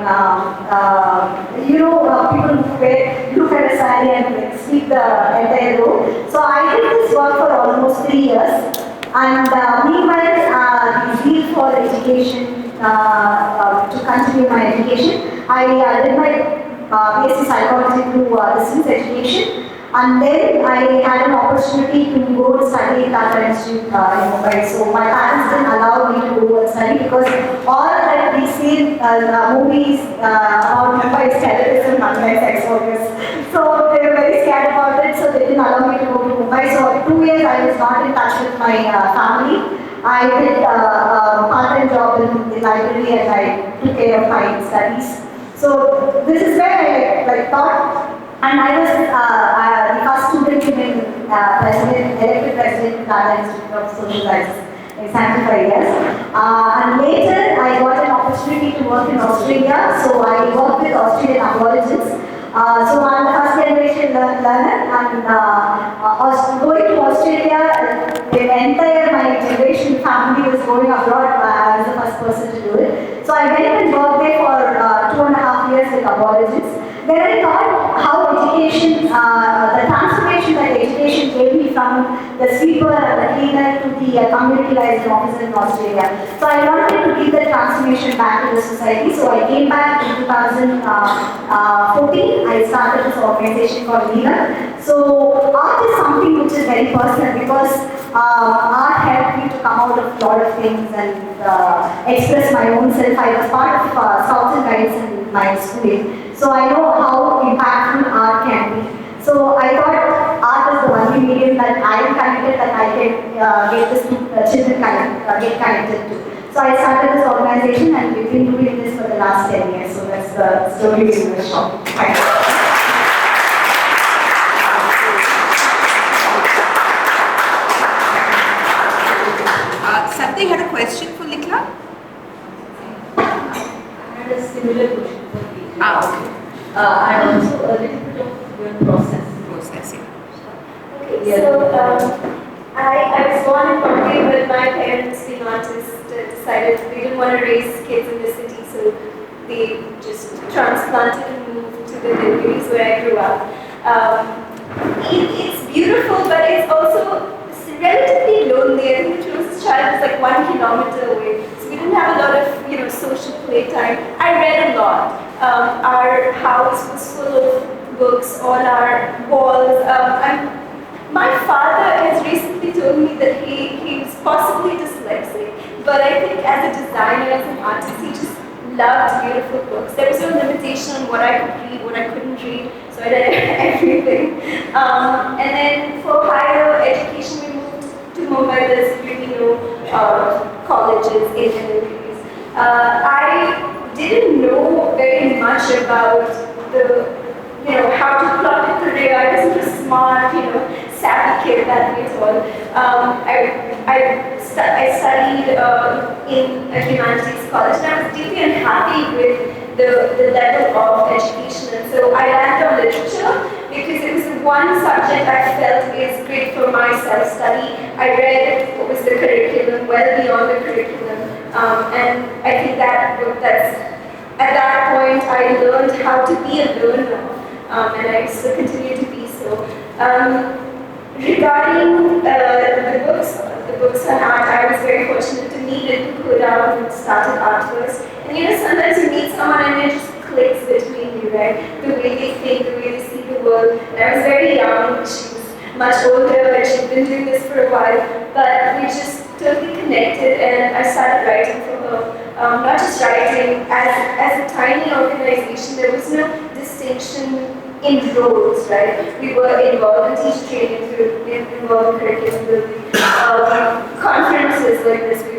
people who look at a saree and sweep the entire room. So I did this work for almost 3 years. And meanwhile, the zeal for education, to continue my education, I did my BSc Psychology through distance education. And then I had an opportunity to go and study in Tata Institute in Mumbai. So my parents didn't allow me to go and study because all that we see movies about Mumbai is terrorism and sex workers. So they were very scared about it, so they didn't allow me to go to Mumbai. So 2 years I was not in touch with my family. I did a part-time job in the library and I took care of my studies. So this is where I thought. And I was the first student to be elected president of Tata Institute of Social Sciences in 75 years. And later I got an opportunity to work in Australia. So I worked with Australian aborigines. So I'm the first generation learner, and going to Australia, the entire my generation family was going abroad. I was the first person to do it. So I went and worked there for 2.5 years with aborigines. then I thought how education, the transformation that education gave me from the sweeper and the cleaner to the community liaison officer in Australia. So I wanted to give the transformation back to the society. So I came back in 2014. I started this organization called Leader. So art is something which is very personal because art helped me to come out of a lot of things and express my own self. I was part of Scouts and Guides in my schooling. So I know how impactful art can be. So I thought art is the only medium that I am connected, that I can get the children get connected to. So I started this organization and we've been doing this for the last 10 years. So that's the story in the shop. Thank you. Something had a question for Likla? I had a similar question for you. Okay. And also a little bit of your process. Processing. Okay, so I was born in Bombay, but my parents, being artists, decided they didn't want to raise kids in the city, so they just transplanted and moved to the Nilgiris where I grew up. It's beautiful, but it's also relatively lonely. I think the closest child was like 1 kilometer away, so we didn't have a lot of social playtime. I read a lot. Our house was full of books on our walls. My father has recently told me that he was possibly dyslexic, but I think as a designer, as an artist, he just loved beautiful books. There was no limitation on what I could read, what I couldn't read, so I did everything. And then for higher education, we moved to Mumbai. There's really no colleges in Nilgiris. I didn't know very much about how to plot a career. I wasn't a smart, savvy kid that way at all. I studied in a humanities college, and I was deeply unhappy with the level of education. And so I landed on literature because it was the one subject I felt is great for my self-study. I read what was the curriculum, well beyond the curriculum, and I think that's at that point I learned how to be a learner. And I still continue to be so. Regarding the books I had, I was very fortunate to meet Ritu Kura, who started art first. And sometimes you meet someone and it just clicks between you, right? The way they think, the way they see the world. And I was very young, she was much older, and she'd been doing this for a while. But we just totally connected, and I started writing for her. Not just writing, as a tiny organization, there was no distinction in roles, right? We were involved in teacher training, we were involved in curriculum building, conferences like this, we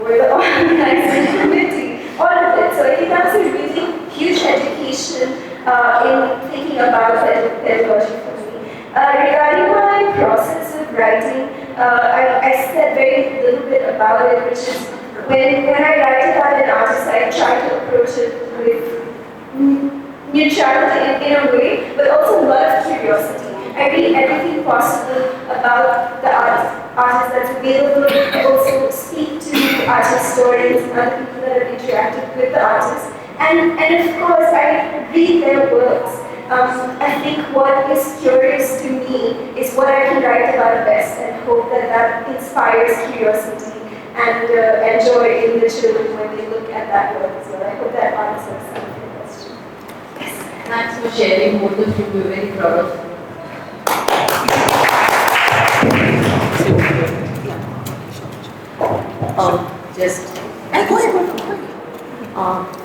were the organizing committee, all of it. So I think that was a really huge education in thinking about pedagogy for me. Regarding my process of writing, I said very little bit about it, which is when I write about an artist, I try to approach it with neutrality in a way, but also a lot of curiosity. I read everything possible about the artist that's available. I also speak to art historians and other people that have interacted with the artists. And of course, I read their works. I think what is curious to me is what I can write about best, and hope that inspires curiosity and joy in the children when they look at that work as well. I hope that answers some of your question. Yes. Thanks for sharing. Both of you, we're very proud of you.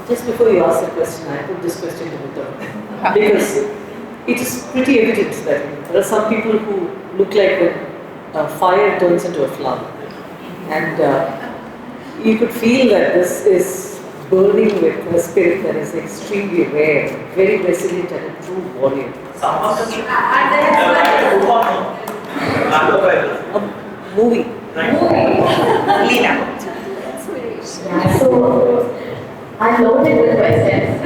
Just before you ask the question, I put this question to Muthu. Because it is pretty evident that there are some people who look like when fire turns into a flower. And you could feel that this is burning with a spirit that is extremely rare, very resilient, and a true warrior. A movie. Lina. So, I'm loaded with questions.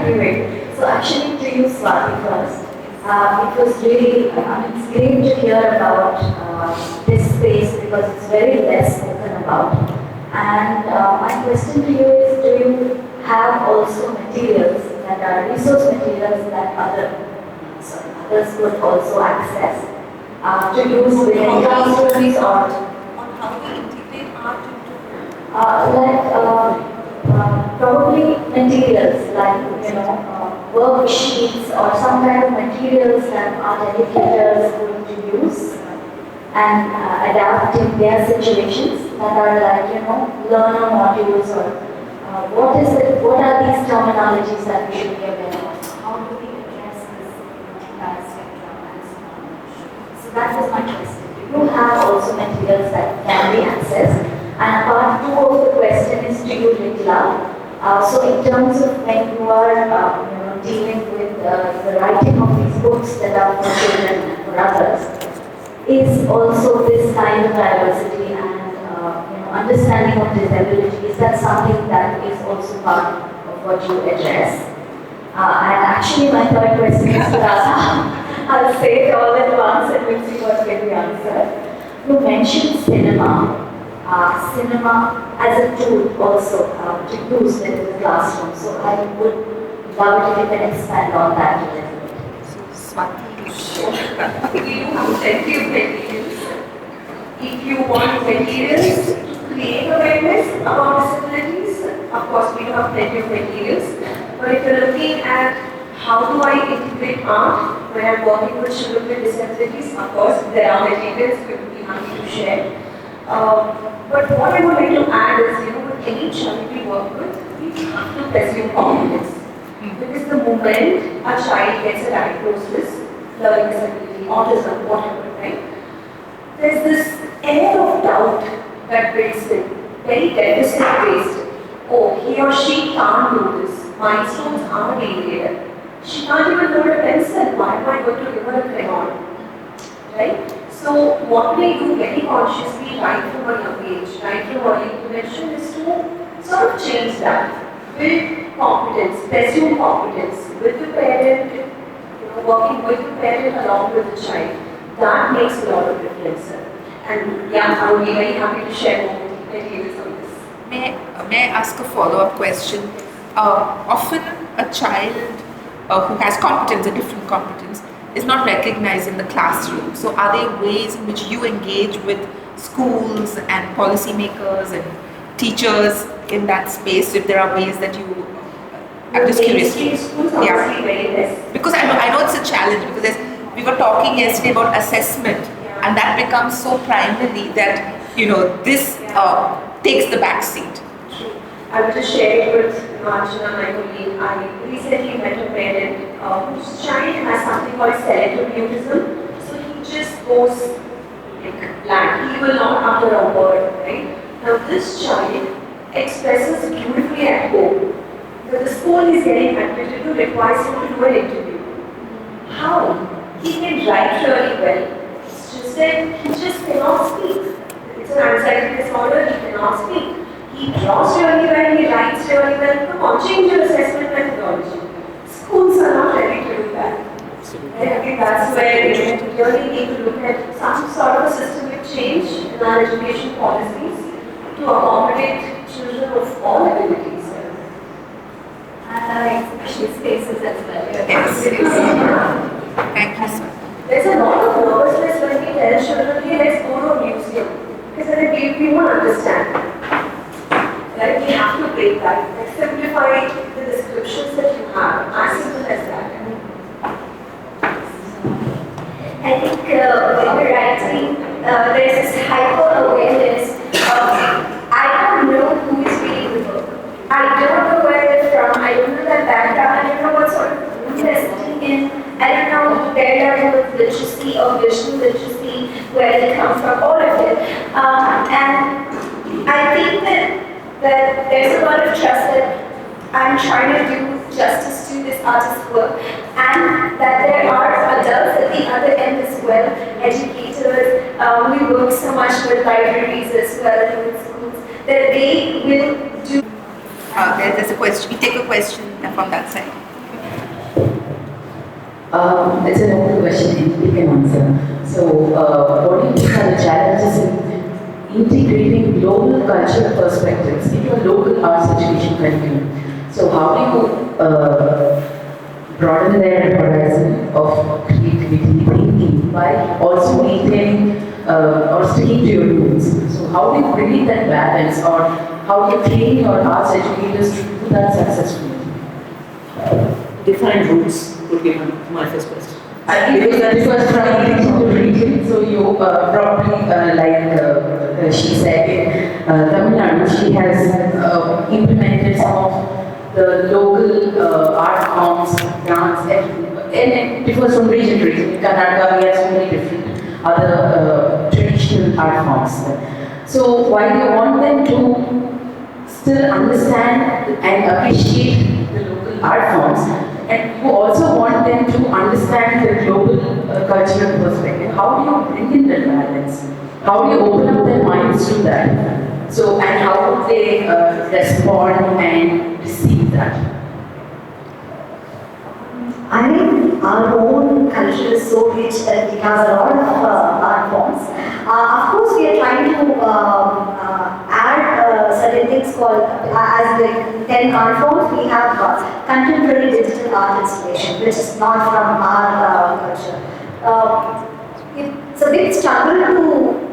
Anyway, so actually to you, Swati, first. It was really, it's great to hear about this space because it's very less spoken about. And my question to you is, do you have also materials that are resource materials that others could also access to use within classrooms or On how we integrate art into probably materials like worksheets or some kind of materials that art educators going to use and adapt in their situations that are like learner modules or what are these terminologies that we should be aware of? How do we address this entire spectrum and so on? So that was my question. You have also materials that can be accessed, and part two of the question is to you, Ritla. So in terms of when you are dealing with the writing of these books that are for children and for others, is also this kind of diversity and understanding of disability, is that something that is also part of what you address? And actually my third question is I'll say it all at once and we'll see what can be answered. You mentioned cinema as a tool also to use in the classroom. So I would love it if you can expand on that a little bit. We do have plenty of materials. If you want materials to create awareness about disabilities, of course we do have plenty of materials. But if you're looking at how do I integrate art when I'm working with children with disabilities, of course there are materials we would be happy to share. But what I would like to add is, with any child we work with, we have to presume competence. Because the moment a child gets a diagnosis, learning disability, autism, whatever, right? There's this air of doubt that builds in, very deficit-based. Oh, he or she can't do this. Milestones are delayed. She can't even hold a pencil. Why am I going to give her a crayon? Right? So what we do very consciously right from a young age, right from early intervention, is to sort of change that. Build competence, presume competence with the parent, working with the parent along with the child. That makes a lot of difference. And yeah, I would be very happy to share more materials on this. May I ask a follow-up question? Often a child who has competence, a different competence, is not recognized in the classroom. So are there ways in which you engage with schools and policymakers and teachers in that space? If there are ways that you, I'm just curious. Because I know it's a challenge, because we were talking yesterday about assessment, and that becomes so primary that this takes the back seat. I will just share it with Marjana, my colleague. I recently met a parent whose child has something called selective mutism. So he just goes like blank. He will not utter a word, right? Now this child expresses beautifully at home, but the school is getting admitted to requires him to do an interview. How? He can write really well. It's just that he just cannot speak. It's an anxiety disorder, he cannot speak. He draws really well, he writes really well. Come on, change your assessment methodology. Schools are not ready to do that. I think that's where we really need to look at some sort of a systemic change in our education policies to accommodate children of all abilities. And exhibition spaces as well. Yes. Thank you, sir. There's a lot of nervousness when we tell children, hey, let's go to a museum. Because then we won't understand. Right? We have to break that. Like, simplify the descriptions that you have. As simple as that. I think when you're writing, there's this hyper-awareness of, I don't know who is reading the book. I don't know where they're from. I don't know their background. I don't know what sort of room they're sitting in. I don't know their level of literacy or visual literacy, where they come from, all of it. And I think that there's a lot of trust that I'm trying to do justice to this artist's work, and that there are adults at the other end as well, educators. We work so much with libraries as well and with schools, that they will do. There's a question. We take a question from that side. It's an open question, you can answer. So, what do you think are the challenges in integrating global cultural perspectives into a local arts education curriculum? So how do you broaden their horizon of creativity, thinking by also maintaining or sticking to your roots? So how do you bring that balance, or how do you train your arts educators to do that successfully? Define roots would be my first question. Because that refers from region to region, so you probably, like she said, in Tamil Nadu, she has implemented some of the local art forms, dance, and it differs from region to region. In Karnataka, we have so many different other traditional art forms. So while you want them to still understand and appreciate the local art forms, and you also want them to understand the global cultural perspective, how do you bring in that balance? How do you open up their minds to that? So, and how would they respond and receive that? I mean, our own culture is so rich that it has a lot of art forms. Of course, we are trying to add certain things called, as like 10 art forms, we have contemporary digital art installation, which is not from our culture. It's a big struggle to,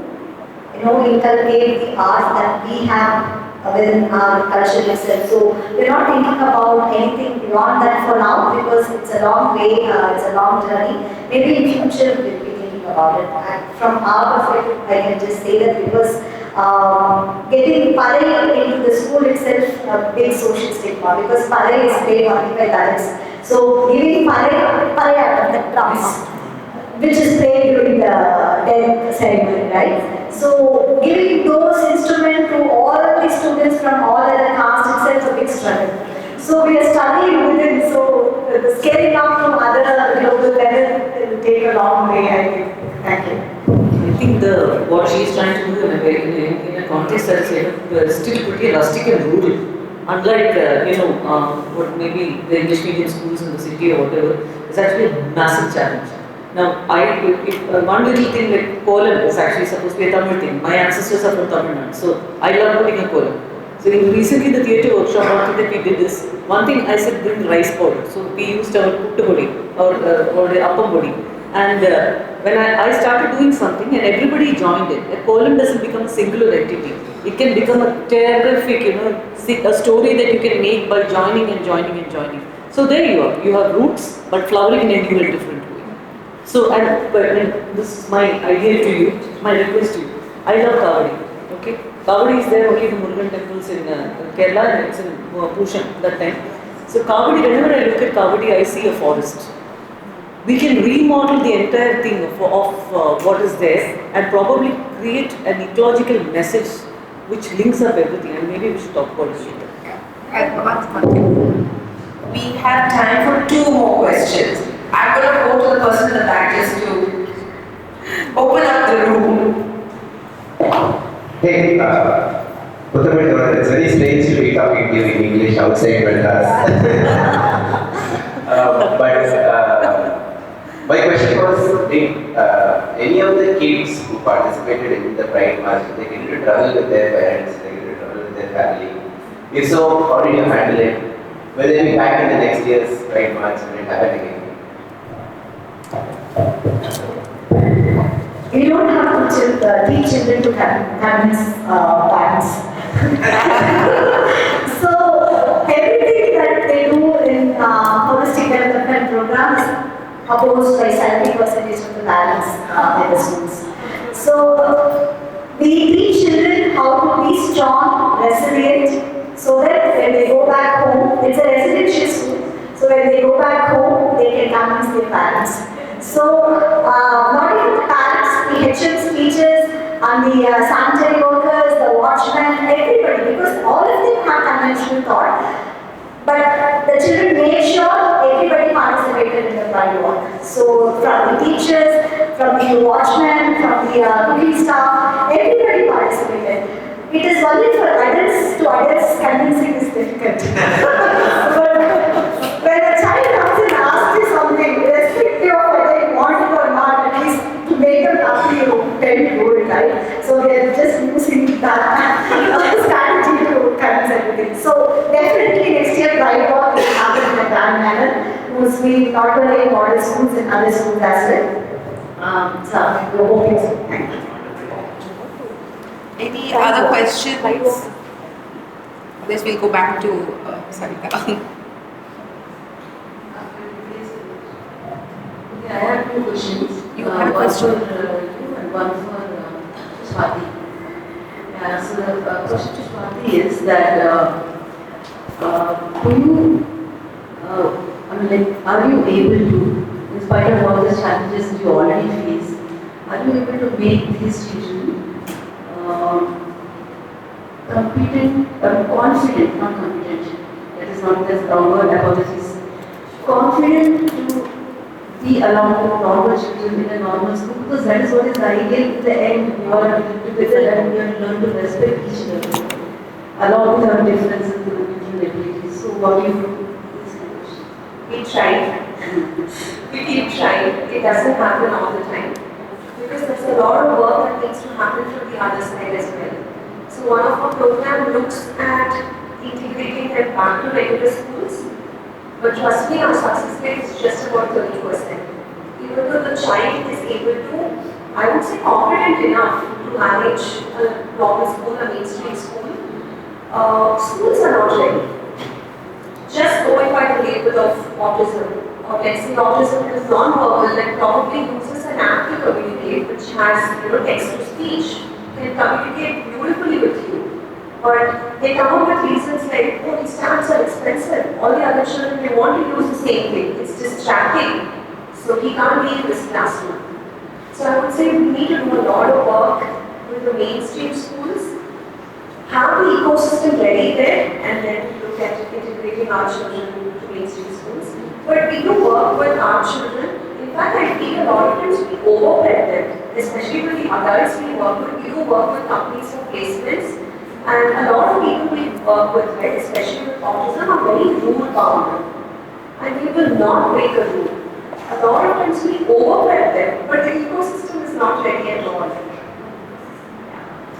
inculcate the art that we have within our culture itself. So we're not thinking about anything beyond that for now, because it's a long way, it's a long journey. Maybe in future we'll be thinking about it. And from our perspective, I can just say that because getting Palay into the school itself a big social stigma, because Palay is played only by Dalits. So giving Palay out of the drums, which is played during the death ceremony, right? So giving those instruments to all the students from all other castes itself is a big struggle. So we are studying within, so the scaling up from other global level will take a long way, I think. Thank you. I think what she is trying to do in a context that is still pretty rustic and rural. Unlike, what maybe the English medium schools in the city or whatever, is actually a massive challenge. Now, one little thing like kolam is actually supposed to be a Tamil thing. My ancestors are from Tamil Nadu, so I love putting a kolam. So recently the theatre workshop, one thing that we did is, one thing I said, bring rice powder. So we used our puttu bodi or the appam bodi. And when I started doing something and everybody joined it, a kolam doesn't become a singular entity. It can become a terrific, a story that you can make by joining and joining and joining. So there you are. You have roots, but flowering in a new and different way. So, this is my idea to you, my request to you. I love Kavadi. Okay, Kavadi is there only in the Murugan temples in Kerala, and it's in Pushan that time. So Kavadi, whenever I look at Kavadi, I see a forest. We can remodel the entire thing of what is there and probably create an ecological message which links up everything, and maybe we should talk about it later. One thing. We have time for 2 more questions. I'm going to go to the person in the back just to open up the room. Hey, it's very strange to be talking to you in English outside Madras. My question was, did any of the kids who participated in the Pride March, they get into trouble with their parents, they get into trouble with their family? If so, how did you handle it? Will they be back in the next year's Pride March when it happened again? You don't have to teach children to convince parents. So everything that they do in holistic development program is opposed by 70% of the parents in the schools. So we teach children how to be strong, resilient, so that when they go back home, it's a residential school, so when they go back home, they can convince their parents. So, not even the parents, the HMs, teachers, and the sanitary workers, the watchmen, everybody, because all of them have conventional thought. But the children made sure everybody participated in the Pride walk. So, from the teachers, from the watchmen, from the cooking staff, everybody participated. It is only for adults to adults convincing is difficult. But when a child comes and asks you something, irrespective of whether you want it or not, at least to make them happy, you tend to do it, right? So we are just using that strategy to convince everything. So definitely next year, schools, we not only in model schools, in other schools as well. So we're hoping so. Thank you. Any other questions? Otherwise, we'll go back to Sarita. I have two questions. You have a question? One for you and one for Swati. So the question to Swati is that do you, are you able to, in spite of all the challenges that you already face, are you able to make these children competent, confident, not competent, that is not the wrong word, apologies, confident to be along with normal children in a normal school, because that is what is the ideal in the end. You all are together and you have to learn to respect each other, along with our differences and different abilities. So what do you do? We try. We keep trying. It doesn't happen all the time. Because there's a lot of work that needs to happen from the other side as well. So one of our programs looks at integrating them back to regular schools. But trust me, our success rate is just about 30%. Even though the child is able to, I would say, confident enough to manage a normal school, a mainstream school, schools are not ready. Just going by the label of autism, or let's say autism is non-verbal and probably uses an app to communicate, which has text-to-speech, can communicate beautifully with you. But they come up with reasons like, oh, these stamps are expensive. All the other children, they want to use the same thing. It's distracting. So he can't be in this classroom. So I would say we need to do a lot of work with the mainstream schools, have the ecosystem ready there, and then look at integrating our children to mainstream schools. But we do work with our children. In fact, I feel a lot of times we overwhelm them, especially with the adults we work with. We do work with companies for placements. And a lot of people we work with, right, especially with autism, are very rule-bound. And we will not break a rule. A lot of times we overwhelm them, but the ecosystem is not ready at all.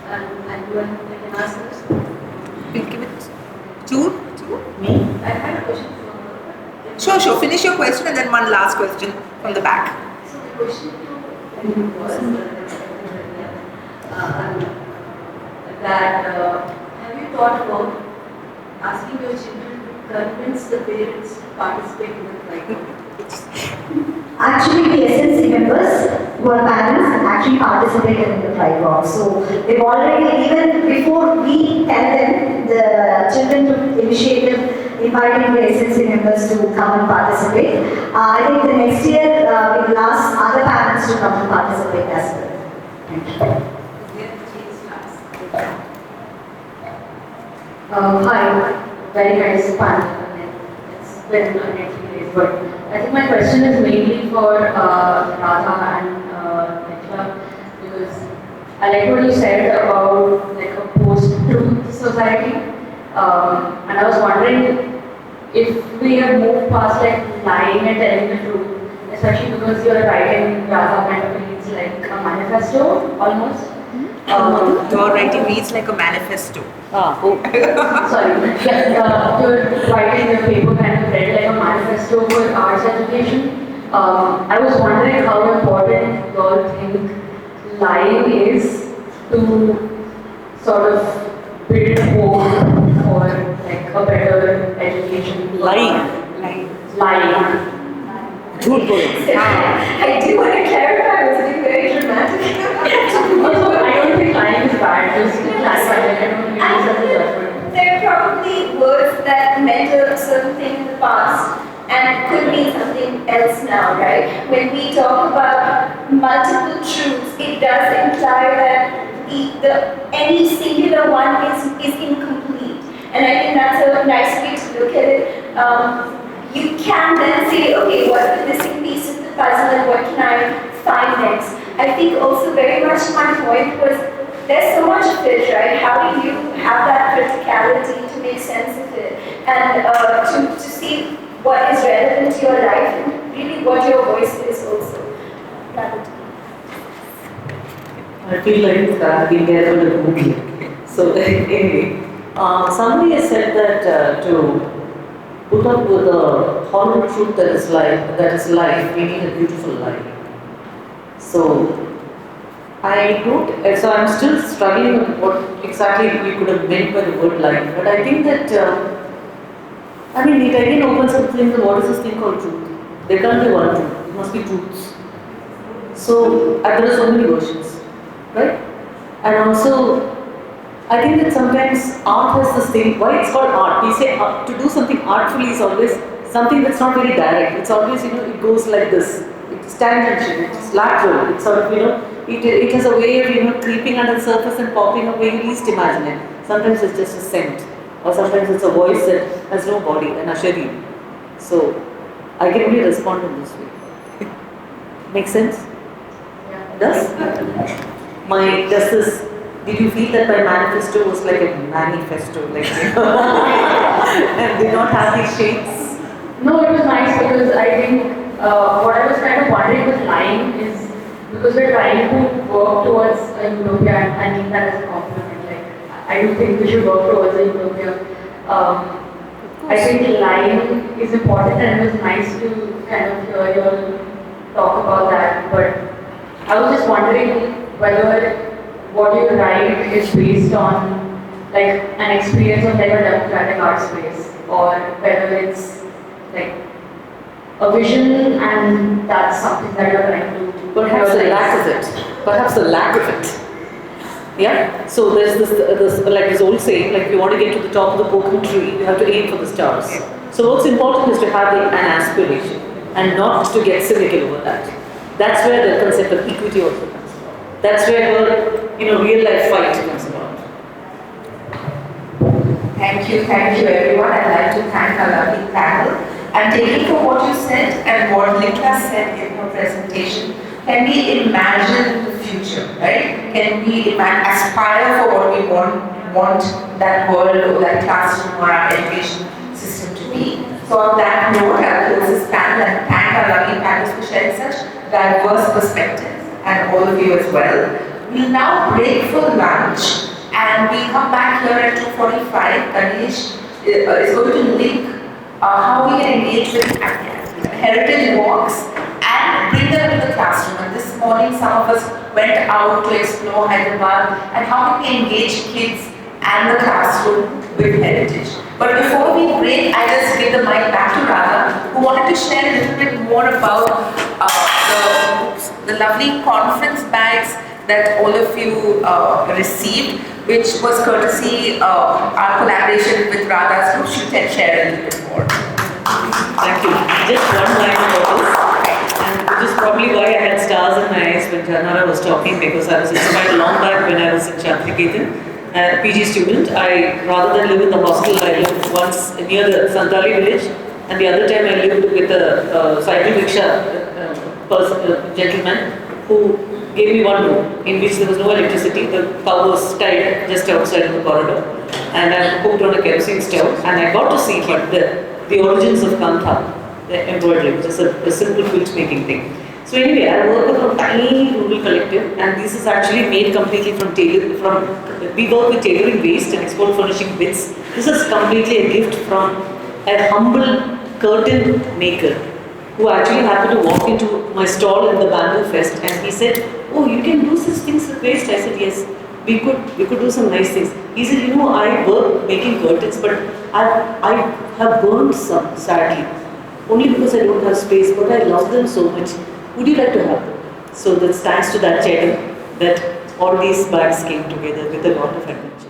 And you can ask this? We'll give it two? Me? I have a question for Sure. Finish your question and then one last question from the back. So the question to you was that have you thought about asking your children to convince the parents to participate in the flight? Actually, the SNC members who are parents actually participated in the flight walk. So they've already, even before we tell them, the children took initiative inviting the SNC members to come and participate. I think the next year we will ask other parents to come and participate as well. Thank you. Hi, very nice panel. It's been great, but I think my question is mainly for Radha and Nikla, because I like what you said about like a post-truth society, and I was wondering if we have moved past like lying and telling the truth, especially because your writing, Radha, kind of reads like a manifesto almost. Your writing reads like a manifesto. Sorry. Your writing your paper kind of read like a manifesto for arts education. I was wondering how important you all think lying is to sort of build hope for like a better education. Lying. Good words. I do want to clarify, I was being very dramatic. I don't think lying is bad, just clarify. I don't think it's there are probably words that meant a certain thing in the past and could mean something else now, right? When we talk about multiple truths, it does imply that any singular one is incomplete. And I think that's a nice way to look at it. You can then say, okay, what's the missing piece of the puzzle and what can I find next? I think also very much my point was there's so much of it, right? How do you have that criticality to make sense of it and to see what is relevant to your life and really what your voice is also. I feel like being careful to Google. So anyway, somebody has said that to put up with the horrible truth that is life, we need a beautiful life. So so I'm still struggling with what exactly we could have meant by the word life. But I think that, it again opens up things of what is this thing called truth. There can't be one truth, it must be truths. So there are so many versions, right? And also, I think that sometimes art has this thing, why it's called art. We say to do something artfully is always something that's not very direct. It's always, it goes like this. It's tangential, it's lateral, it's sort of, it has a way of, creeping under the surface and popping up where you least imagine it. Sometimes it's just a scent, or sometimes it's a voice that has no body, an ashari. So, I can only respond in this way. Make sense? Yeah. Did you feel that my manifesto was like a manifesto, and did not have these shades? No, it was nice because I think what I was kind of wondering with lying is because we're trying to work towards a utopia, and I mean that as a compliment. I do think we should work towards a utopia. I think lying is important, and it was nice to kind of hear you all talk about that. But I was just wondering whether what you write is based on an experience of a democratic art space, or whether it's a vision and that's something that you're trying to perhaps the lack of it. Perhaps the lack of it. Yeah? So there's this old saying, if you want to get to the top of the coconut tree, you have to aim for the stars. So what's important is to have an aspiration and not to get cynical over that. That's where the concept of equity also comes about. That's where real life fight comes about. Thank you everyone. I'd like to thank our lovely panel. And taking from what you said and what Nikla said in her presentation, can we imagine the future, right? Can we aspire for what we want that world or that classroom or our education system to be? So on that note, I'll close this panel and thank our lovely panelists for sharing such diverse perspectives, and all of you as well. We'll now break for lunch, and we come back here at 2:45. Ganesh is going to link how we can engage with heritage walks and bring them into the classroom. And this morning, some of us went out to explore Hyderabad, and how can we engage kids and the classroom with heritage. But before we break, I just give the mic back to Radha, who wanted to share a little bit more about the lovely conference bags that all of you received, which was courtesy our collaboration with Radha's group. She can share a little bit more. Thank you. Just one line about this, and which is probably why I had stars in my eyes when Janara was talking, because I was inspired long back when I was in Chandraketan. PG student, rather than live in the hostel, I lived once near the Santali village, and the other time I lived with a cycle rickshaw gentleman who gave me one room in which there was no electricity. The power was tied just outside of the corridor, and I cooked on a kerosene stove, and I got to see the origins of Kantha, the embroidery, which is a simple quilt making thing. So anyway, I work with a tiny rural collective, and this is actually made completely we work with tailoring waste and export furnishing bits. This is completely a gift from a humble curtain maker who actually happened to walk into my stall in the Bamboo Fest, and he said, "Oh, you can do such things with waste." I said, "Yes, we could do some nice things." He said, "I work making curtains, but I have burned some, sadly, only because I don't have space, but I love them so much. Would you like to have them?" So that's thanks to that cheddar that all these bags came together with a lot of adventure.